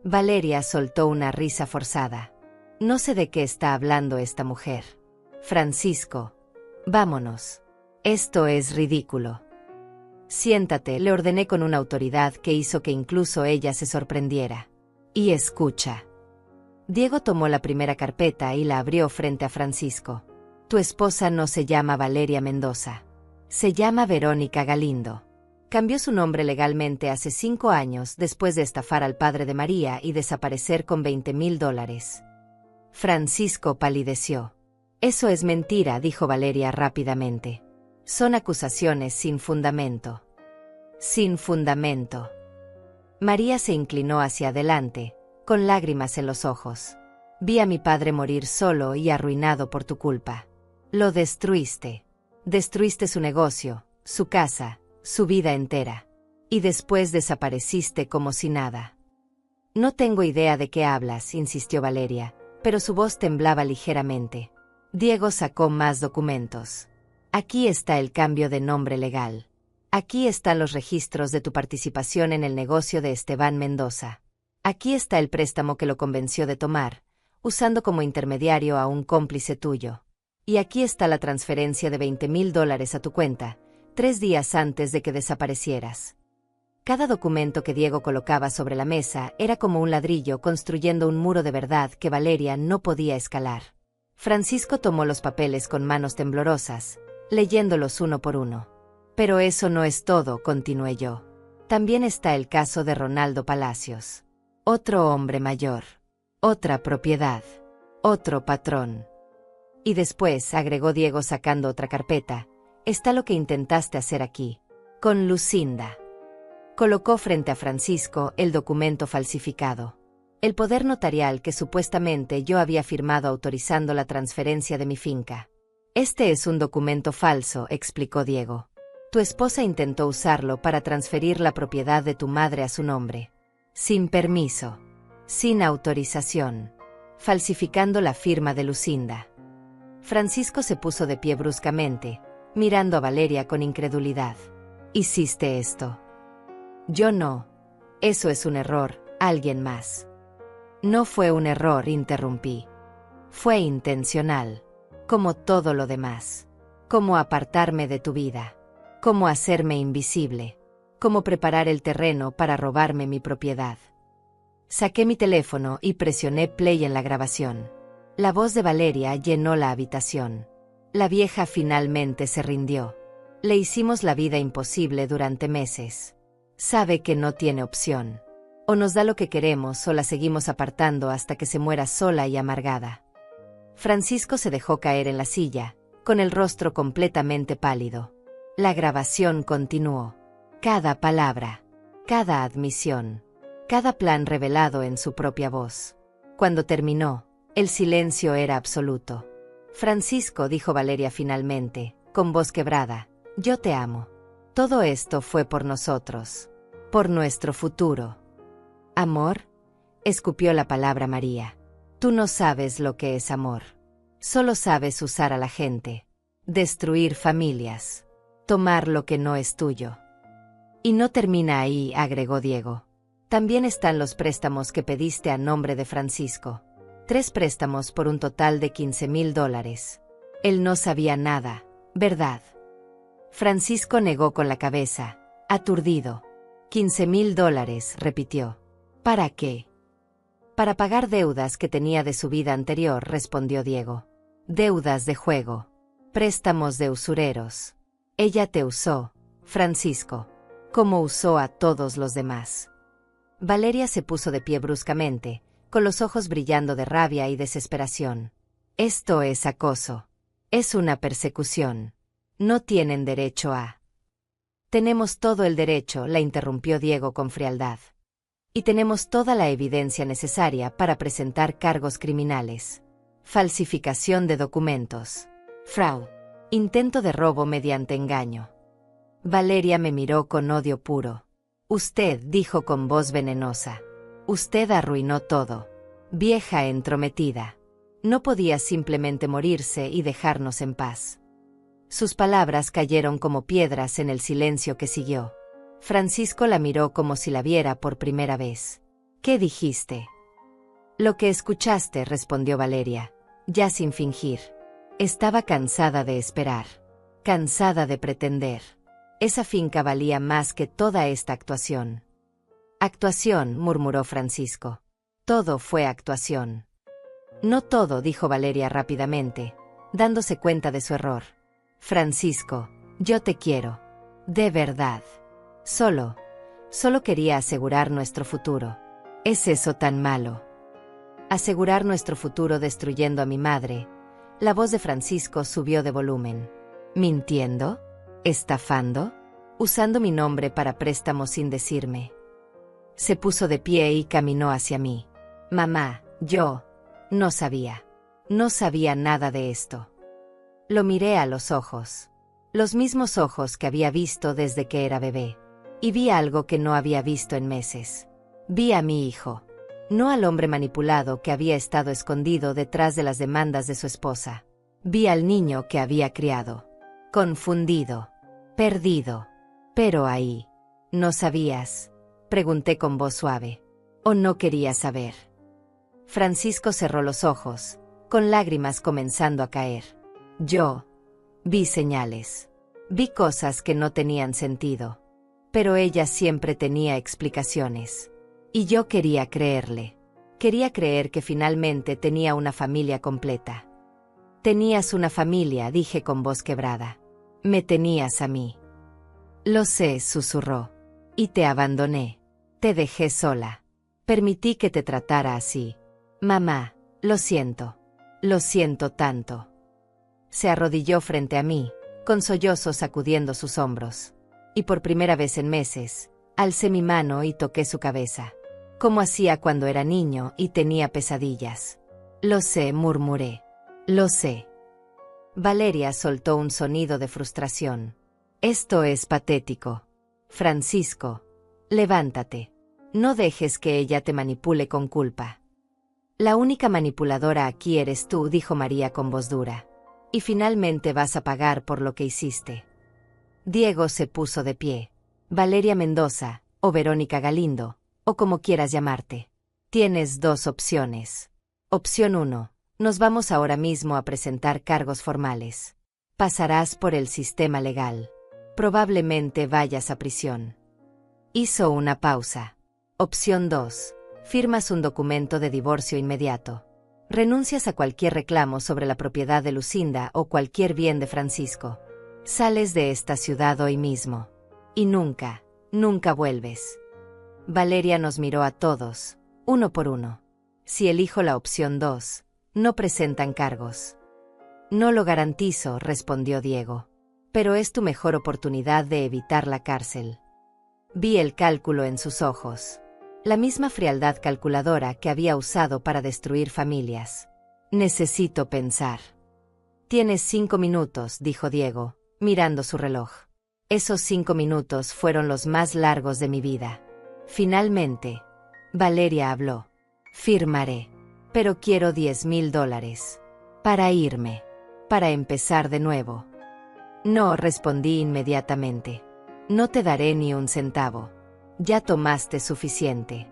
Valeria soltó una risa forzada. No sé de qué está hablando esta mujer. Francisco, vámonos. Esto es ridículo. Siéntate, le ordené con una autoridad que hizo que incluso ella se sorprendiera. Y escucha. Diego tomó la primera carpeta y la abrió frente a Francisco. Tu esposa no se llama Valeria Mendoza. Se llama Verónica Galindo. Cambió su nombre legalmente hace 5 años después de estafar al padre de María y desaparecer con $20,000. Francisco palideció. Eso es mentira, dijo Valeria rápidamente. Son acusaciones sin fundamento. Sin fundamento. María se inclinó hacia adelante, con lágrimas en los ojos. Vi a mi padre morir solo y arruinado por tu culpa. Lo destruiste. Destruiste su negocio, su casa, su vida entera. Y después desapareciste como si nada. No tengo idea de qué hablas, insistió Valeria, pero su voz temblaba ligeramente. Diego sacó más documentos. Aquí está el cambio de nombre legal. Aquí están los registros de tu participación en el negocio de Esteban Mendoza. Aquí está el préstamo que lo convenció de tomar, usando como intermediario a un cómplice tuyo. Y aquí está la transferencia de $20,000 a tu cuenta, 3 días antes de que desaparecieras. Cada documento que Diego colocaba sobre la mesa era como un ladrillo construyendo un muro de verdad que Valeria no podía escalar. Francisco tomó los papeles con manos temblorosas, leyéndolos uno por uno. Pero eso no es todo, continué yo. También está el caso de Ronaldo Palacios. Otro hombre mayor. Otra propiedad. Otro patrón. Y después, agregó Diego sacando otra carpeta, está lo que intentaste hacer aquí. Con Lucinda. Colocó frente a Francisco el documento falsificado. El poder notarial que supuestamente yo había firmado autorizando la transferencia de mi finca. Este es un documento falso, explicó Diego. Tu esposa intentó usarlo para transferir la propiedad de tu madre a su nombre. Sin permiso. Sin autorización. Falsificando la firma de Lucinda. Francisco se puso de pie bruscamente, mirando a Valeria con incredulidad. ¿Hiciste esto? Yo no. Eso es un error, alguien más. No fue un error, interrumpí. Fue intencional. Como todo lo demás. Como apartarme de tu vida. Como hacerme invisible. Como preparar el terreno para robarme mi propiedad. Saqué mi teléfono y presioné play en la grabación. La voz de Valeria llenó la habitación. La vieja finalmente se rindió. Le hicimos la vida imposible durante meses. Sabe que no tiene opción. O nos da lo que queremos o la seguimos apartando hasta que se muera sola y amargada. Francisco se dejó caer en la silla, con el rostro completamente pálido. La grabación continuó. Cada palabra, cada admisión, cada plan revelado en su propia voz. Cuando terminó, el silencio era absoluto. Francisco, dijo Valeria finalmente, con voz quebrada, yo te amo. Todo esto fue por nosotros. Por nuestro futuro. ¿Amor? Escupió la palabra María. Tú no sabes lo que es amor. Solo sabes usar a la gente. Destruir familias. Tomar lo que no es tuyo. Y no termina ahí, agregó Diego. También están los préstamos que pediste a nombre de Francisco. 3 préstamos por un total de $15,000. Él no sabía nada, ¿verdad? Francisco negó con la cabeza, aturdido. $15,000, repitió. ¿Para qué? Para pagar deudas que tenía de su vida anterior, respondió Diego. Deudas de juego. Préstamos de usureros. Ella te usó, Francisco, como usó a todos los demás. Valeria se puso de pie bruscamente, con los ojos brillando de rabia y desesperación. Esto es acoso. Es una persecución. No tienen derecho a... Tenemos todo el derecho, la interrumpió Diego con frialdad. Y tenemos toda la evidencia necesaria para presentar cargos criminales. Falsificación de documentos. Fraude. Intento de robo mediante engaño. Valeria me miró con odio puro. Usted, dijo con voz venenosa. Usted arruinó todo. Vieja entrometida. No podía simplemente morirse y dejarnos en paz. Sus palabras cayeron como piedras en el silencio que siguió. Francisco la miró como si la viera por primera vez. ¿Qué dijiste? Lo que escuchaste, respondió Valeria, ya sin fingir. Estaba cansada de esperar. cansada de pretender. Esa finca valía más que toda esta actuación. Actuación, murmuró Francisco. Todo fue actuación. No todo, dijo Valeria rápidamente, dándose cuenta de su error. Francisco, yo te quiero. De verdad. Solo quería asegurar nuestro futuro. ¿Es eso tan malo? Asegurar nuestro futuro destruyendo a mi madre. La voz de Francisco subió de volumen. ¿Mintiendo? ¿Estafando? ¿Usando mi nombre para préstamos sin decirme? Se puso de pie y caminó hacia mí. Mamá, yo no sabía. No sabía nada de esto. Lo miré a los ojos. Los mismos ojos que había visto desde que era bebé. Y vi algo que no había visto en meses. Vi a mi hijo. No al hombre manipulado que había estado escondido detrás de las demandas de su esposa. Vi al niño que había criado. Confundido. Perdido. Pero ahí. ¿No sabías? Pregunté con voz suave. ¿O no querías saber? Francisco cerró los ojos, con lágrimas comenzando a caer. Yo vi señales. Vi cosas que no tenían sentido. Pero ella siempre tenía explicaciones. Y yo quería creerle. Quería creer que finalmente tenía una familia completa. Tenías una familia, dije con voz quebrada. Me tenías a mí. Lo sé, susurró. Y te abandoné. Te dejé sola. Permití que te tratara así. Mamá, lo siento. Lo siento tanto. Se arrodilló frente a mí, con sollozos sacudiendo sus hombros. Y por primera vez en meses, alcé mi mano y toqué su cabeza. Como hacía cuando era niño y tenía pesadillas. Lo sé, murmuré. Lo sé. Valeria soltó un sonido de frustración. Esto es patético. Francisco, levántate. No dejes que ella te manipule con culpa. La única manipuladora aquí eres tú, dijo María con voz dura. Y finalmente vas a pagar por lo que hiciste. Diego se puso de pie. Valeria Mendoza, o Verónica Galindo, o como quieras llamarte. Tienes dos opciones. Opción 1. Nos vamos ahora mismo a presentar cargos formales. Pasarás por el sistema legal. Probablemente vayas a prisión. Hizo una pausa. Opción 2. Firmas un documento de divorcio inmediato. Renuncias a cualquier reclamo sobre la propiedad de Lucinda o cualquier bien de Francisco. Sales de esta ciudad hoy mismo. Y nunca vuelves. Valeria nos miró a todos, uno por uno. Si elijo la opción 2, no presentan cargos. No lo garantizo, respondió Diego. Pero es tu mejor oportunidad de evitar la cárcel. Vi el cálculo en sus ojos. La misma frialdad calculadora que había usado para destruir familias. Necesito pensar. Tienes 5 minutos, dijo Diego, mirando su reloj. Esos 5 minutos fueron los más largos de mi vida. Finalmente, Valeria habló. Firmaré. Pero quiero $10,000. Para irme. Para empezar de nuevo. No, respondí inmediatamente. No te daré ni un centavo. Ya tomaste suficiente.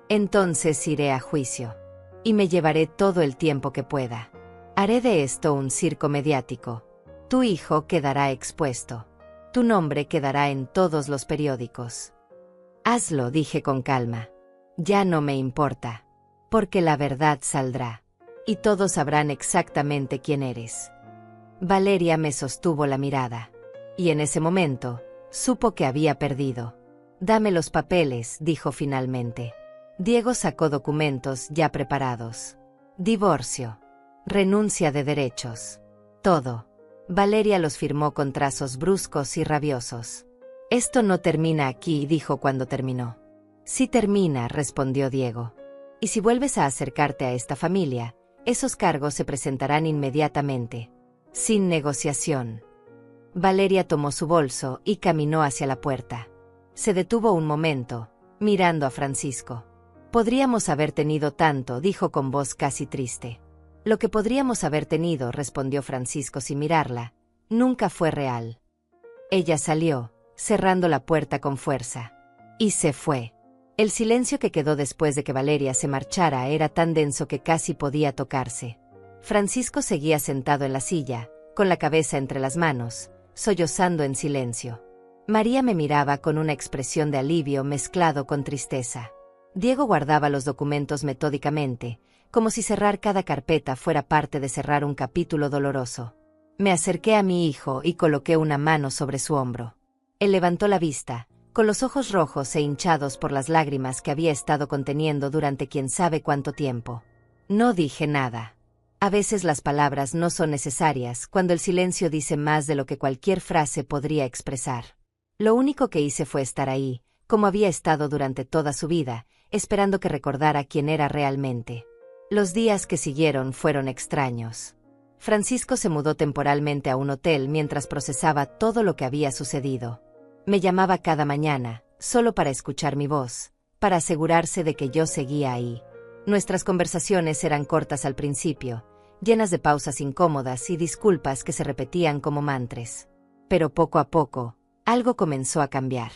Entonces iré a juicio. Y me llevaré todo el tiempo que pueda. Haré de esto un circo mediático. Tu hijo quedará expuesto. Tu nombre quedará en todos los periódicos. Hazlo, dije con calma. Ya no me importa. Porque la verdad saldrá. Y todos sabrán exactamente quién eres. Valeria me sostuvo la mirada. Y en ese momento, supo que había perdido. Dame los papeles, dijo finalmente. Diego sacó documentos ya preparados. Divorcio. Renuncia de derechos. Todo. Valeria los firmó con trazos bruscos y rabiosos. Esto no termina aquí, dijo cuando terminó. Sí termina, respondió Diego. Y si vuelves a acercarte a esta familia, esos cargos se presentarán inmediatamente. Sin negociación. Valeria tomó su bolso y caminó hacia la puerta. Se detuvo un momento, mirando a Francisco. Podríamos haber tenido tanto, dijo con voz casi triste. Lo que podríamos haber tenido, respondió Francisco sin mirarla, nunca fue real. Ella salió, cerrando la puerta con fuerza. Y se fue. El silencio que quedó después de que Valeria se marchara era tan denso que casi podía tocarse. Francisco seguía sentado en la silla, con la cabeza entre las manos, sollozando en silencio. María me miraba con una expresión de alivio mezclado con tristeza. Diego guardaba los documentos metódicamente, como si cerrar cada carpeta fuera parte de cerrar un capítulo doloroso. Me acerqué a mi hijo y coloqué una mano sobre su hombro. Él levantó la vista, con los ojos rojos e hinchados por las lágrimas que había estado conteniendo durante quién sabe cuánto tiempo. No dije nada. A veces las palabras no son necesarias cuando el silencio dice más de lo que cualquier frase podría expresar. Lo único que hice fue estar ahí, como había estado durante toda su vida, esperando que recordara quién era realmente. Los días que siguieron fueron extraños. Francisco se mudó temporalmente a un hotel mientras procesaba todo lo que había sucedido. Me llamaba cada mañana, solo para escuchar mi voz, para asegurarse de que yo seguía ahí. Nuestras conversaciones eran cortas al principio, llenas de pausas incómodas y disculpas que se repetían como mantras. Pero poco a poco, algo comenzó a cambiar.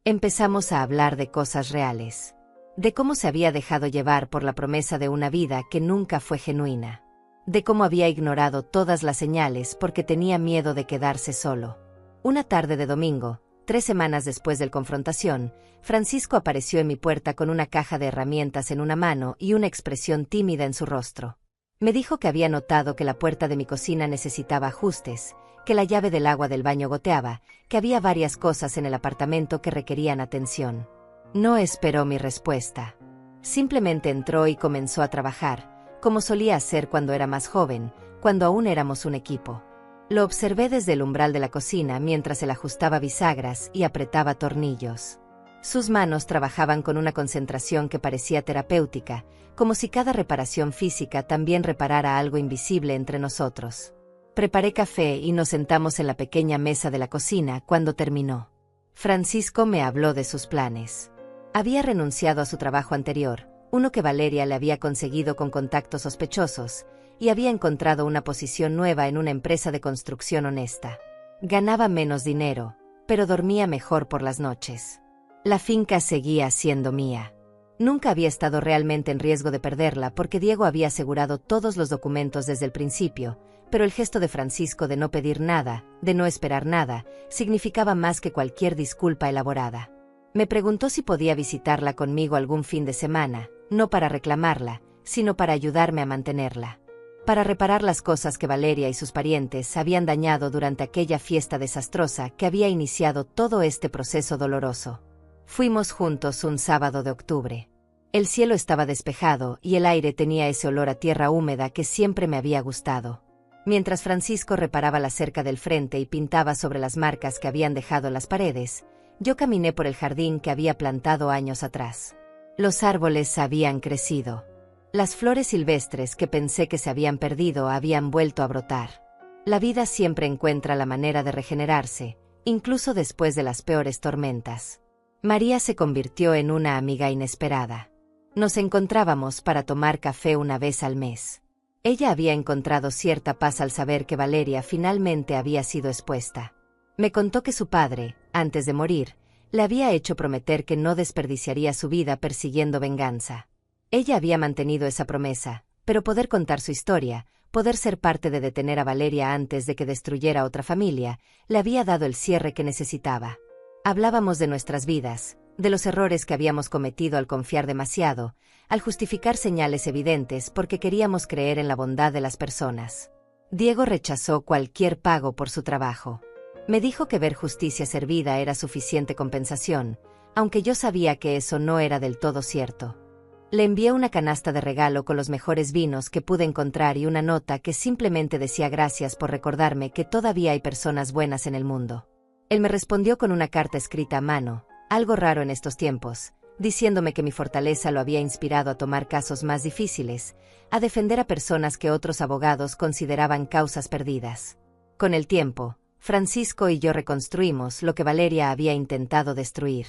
Empezamos a hablar de cosas reales, de cómo se había dejado llevar por la promesa de una vida que nunca fue genuina, de cómo había ignorado todas las señales porque tenía miedo de quedarse solo. Una tarde de domingo, 3 semanas después de la confrontación, Francisco apareció en mi puerta con una caja de herramientas en una mano y una expresión tímida en su rostro. Me dijo que había notado que la puerta de mi cocina necesitaba ajustes, que la llave del agua del baño goteaba, que había varias cosas en el apartamento que requerían atención. No esperó mi respuesta. Simplemente entró y comenzó a trabajar, como solía hacer cuando era más joven, cuando aún éramos un equipo. Lo observé desde el umbral de la cocina mientras él ajustaba bisagras y apretaba tornillos. Sus manos trabajaban con una concentración que parecía terapéutica, como si cada reparación física también reparara algo invisible entre nosotros. Preparé café y nos sentamos en la pequeña mesa de la cocina cuando terminó. Francisco me habló de sus planes. Había renunciado a su trabajo anterior, uno que Valeria le había conseguido con contactos sospechosos, y había encontrado una posición nueva en una empresa de construcción honesta. Ganaba menos dinero, pero dormía mejor por las noches. La finca seguía siendo mía. Nunca había estado realmente en riesgo de perderla porque Diego había asegurado todos los documentos desde el principio, pero el gesto de Francisco de no pedir nada, de no esperar nada, significaba más que cualquier disculpa elaborada. Me preguntó si podía visitarla conmigo algún fin de semana, no para reclamarla, sino para ayudarme a mantenerla. Para reparar las cosas que Valeria y sus parientes habían dañado durante aquella fiesta desastrosa que había iniciado todo este proceso doloroso. Fuimos juntos un sábado de octubre. El cielo estaba despejado y el aire tenía ese olor a tierra húmeda que siempre me había gustado. Mientras Francisco reparaba la cerca del frente y pintaba sobre las marcas que habían dejado las paredes, yo caminé por el jardín que había plantado años atrás. Los árboles habían crecido. Las flores silvestres que pensé que se habían perdido habían vuelto a brotar. La vida siempre encuentra la manera de regenerarse, incluso después de las peores tormentas. María se convirtió en una amiga inesperada. Nos encontrábamos para tomar café una vez al mes. Ella había encontrado cierta paz al saber que Valeria finalmente había sido expuesta. Me contó que su padre, antes de morir, le había hecho prometer que no desperdiciaría su vida persiguiendo venganza. Ella había mantenido esa promesa, pero poder contar su historia, poder ser parte de detener a Valeria antes de que destruyera otra familia, le había dado el cierre que necesitaba. Hablábamos de nuestras vidas, de los errores que habíamos cometido al confiar demasiado, al justificar señales evidentes porque queríamos creer en la bondad de las personas. Diego rechazó cualquier pago por su trabajo. Me dijo que ver justicia servida era suficiente compensación, aunque yo sabía que eso no era del todo cierto. Le envié una canasta de regalo con los mejores vinos que pude encontrar y una nota que simplemente decía gracias por recordarme que todavía hay personas buenas en el mundo. Él me respondió con una carta escrita a mano, algo raro en estos tiempos, diciéndome que mi fortaleza lo había inspirado a tomar casos más difíciles, a defender a personas que otros abogados consideraban causas perdidas. Con el tiempo, Francisco y yo reconstruimos lo que Valeria había intentado destruir.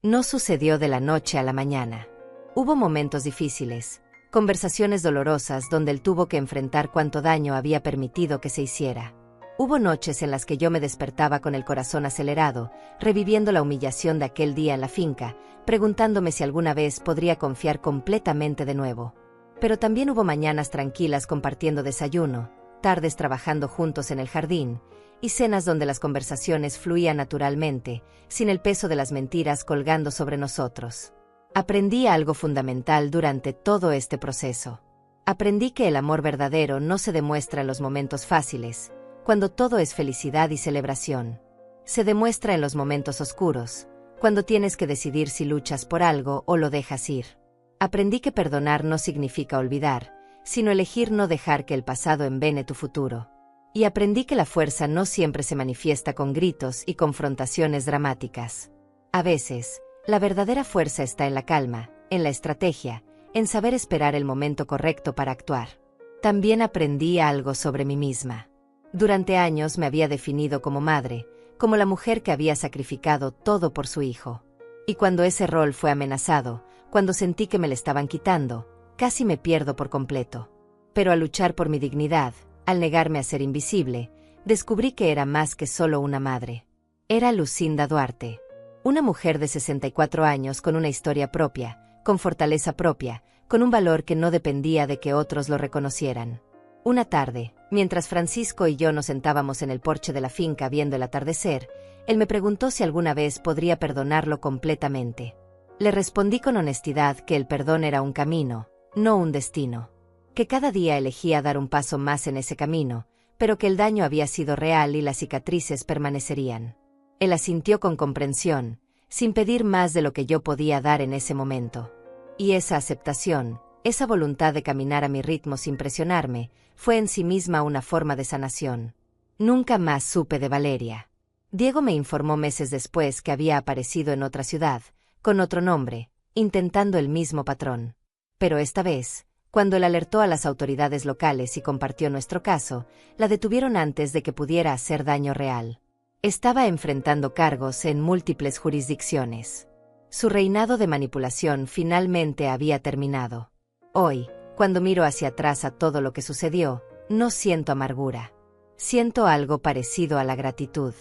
No sucedió de la noche a la mañana. Hubo momentos difíciles, conversaciones dolorosas donde él tuvo que enfrentar cuánto daño había permitido que se hiciera. Hubo noches en las que yo me despertaba con el corazón acelerado, reviviendo la humillación de aquel día en la finca, preguntándome si alguna vez podría confiar completamente de nuevo. Pero también hubo mañanas tranquilas compartiendo desayuno, tardes trabajando juntos en el jardín, y cenas donde las conversaciones fluían naturalmente, sin el peso de las mentiras colgando sobre nosotros. Aprendí algo fundamental durante todo este proceso. Aprendí que el amor verdadero no se demuestra en los momentos fáciles, cuando todo es felicidad y celebración. Se demuestra en los momentos oscuros, cuando tienes que decidir si luchas por algo o lo dejas ir. Aprendí que perdonar no significa olvidar, sino elegir no dejar que el pasado envene tu futuro. Y aprendí que la fuerza no siempre se manifiesta con gritos y confrontaciones dramáticas. A veces, la verdadera fuerza está en la calma, en la estrategia, en saber esperar el momento correcto para actuar. También aprendí algo sobre mí misma. Durante años me había definido como madre, como la mujer que había sacrificado todo por su hijo. Y cuando ese rol fue amenazado, cuando sentí que me le estaban quitando, casi me pierdo por completo. Pero al luchar por mi dignidad, al negarme a ser invisible, descubrí que era más que solo una madre. Era Lucinda Duarte. Una mujer de 64 años con una historia propia, con fortaleza propia, con un valor que no dependía de que otros lo reconocieran. Una tarde, mientras Francisco y yo nos sentábamos en el porche de la finca viendo el atardecer, él me preguntó si alguna vez podría perdonarlo completamente. Le respondí con honestidad que el perdón era un camino, no un destino. Que cada día elegía dar un paso más en ese camino, pero que el daño había sido real y las cicatrices permanecerían. Él asintió con comprensión, sin pedir más de lo que yo podía dar en ese momento. Y esa aceptación, esa voluntad de caminar a mi ritmo sin presionarme, fue en sí misma una forma de sanación. Nunca más supe de Valeria. Diego me informó meses después que había aparecido en otra ciudad, con otro nombre, intentando el mismo patrón. Pero esta vez, cuando él alertó a las autoridades locales y compartió nuestro caso, la detuvieron antes de que pudiera hacer daño real. Estaba enfrentando cargos en múltiples jurisdicciones. Su reinado de manipulación finalmente había terminado. Hoy, cuando miro hacia atrás a todo lo que sucedió, no siento amargura. Siento algo parecido a la gratitud.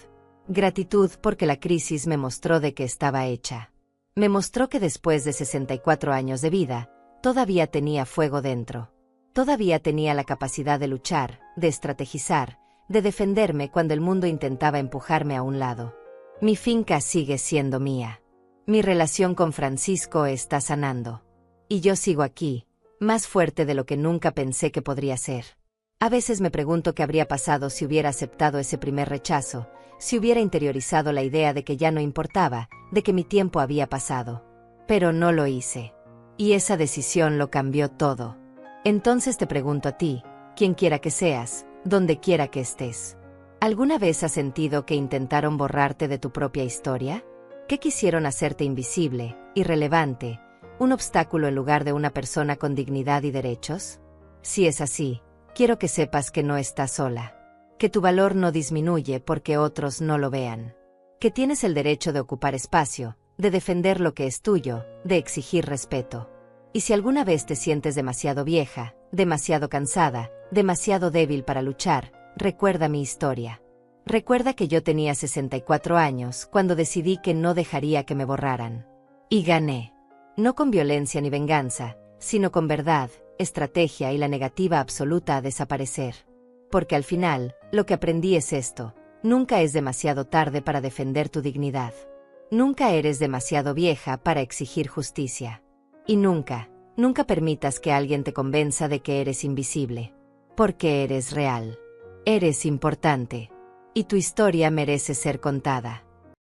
Gratitud porque la crisis me mostró de qué estaba hecha. Me mostró que después de 64 años de vida, todavía tenía fuego dentro. Todavía tenía la capacidad de luchar, de estrategizar, de defenderme cuando el mundo intentaba empujarme a un lado. Mi finca sigue siendo mía. Mi relación con Francisco está sanando. Y yo sigo aquí, más fuerte de lo que nunca pensé que podría ser. A veces me pregunto qué habría pasado si hubiera aceptado ese primer rechazo, si hubiera interiorizado la idea de que ya no importaba, de que mi tiempo había pasado. Pero no lo hice. Y esa decisión lo cambió todo. Entonces te pregunto a ti, quien quiera que seas, donde quiera que estés. ¿Alguna vez has sentido que intentaron borrarte de tu propia historia? ¿Que quisieron hacerte invisible, irrelevante, un obstáculo en lugar de una persona con dignidad y derechos? Si es así, quiero que sepas que no estás sola. Que tu valor no disminuye porque otros no lo vean. Que tienes el derecho de ocupar espacio, de defender lo que es tuyo, de exigir respeto. Y si alguna vez te sientes demasiado vieja, demasiado cansada, demasiado débil para luchar, recuerda mi historia. Recuerda que yo tenía 64 años cuando decidí que no dejaría que me borraran. Y gané. No con violencia ni venganza, sino con verdad, estrategia y la negativa absoluta a desaparecer. Porque al final, lo que aprendí es esto: nunca es demasiado tarde para defender tu dignidad. Nunca eres demasiado vieja para exigir justicia. Y nunca, nunca permitas que alguien te convenza de que eres invisible. Porque eres real. Eres importante. Y tu historia merece ser contada.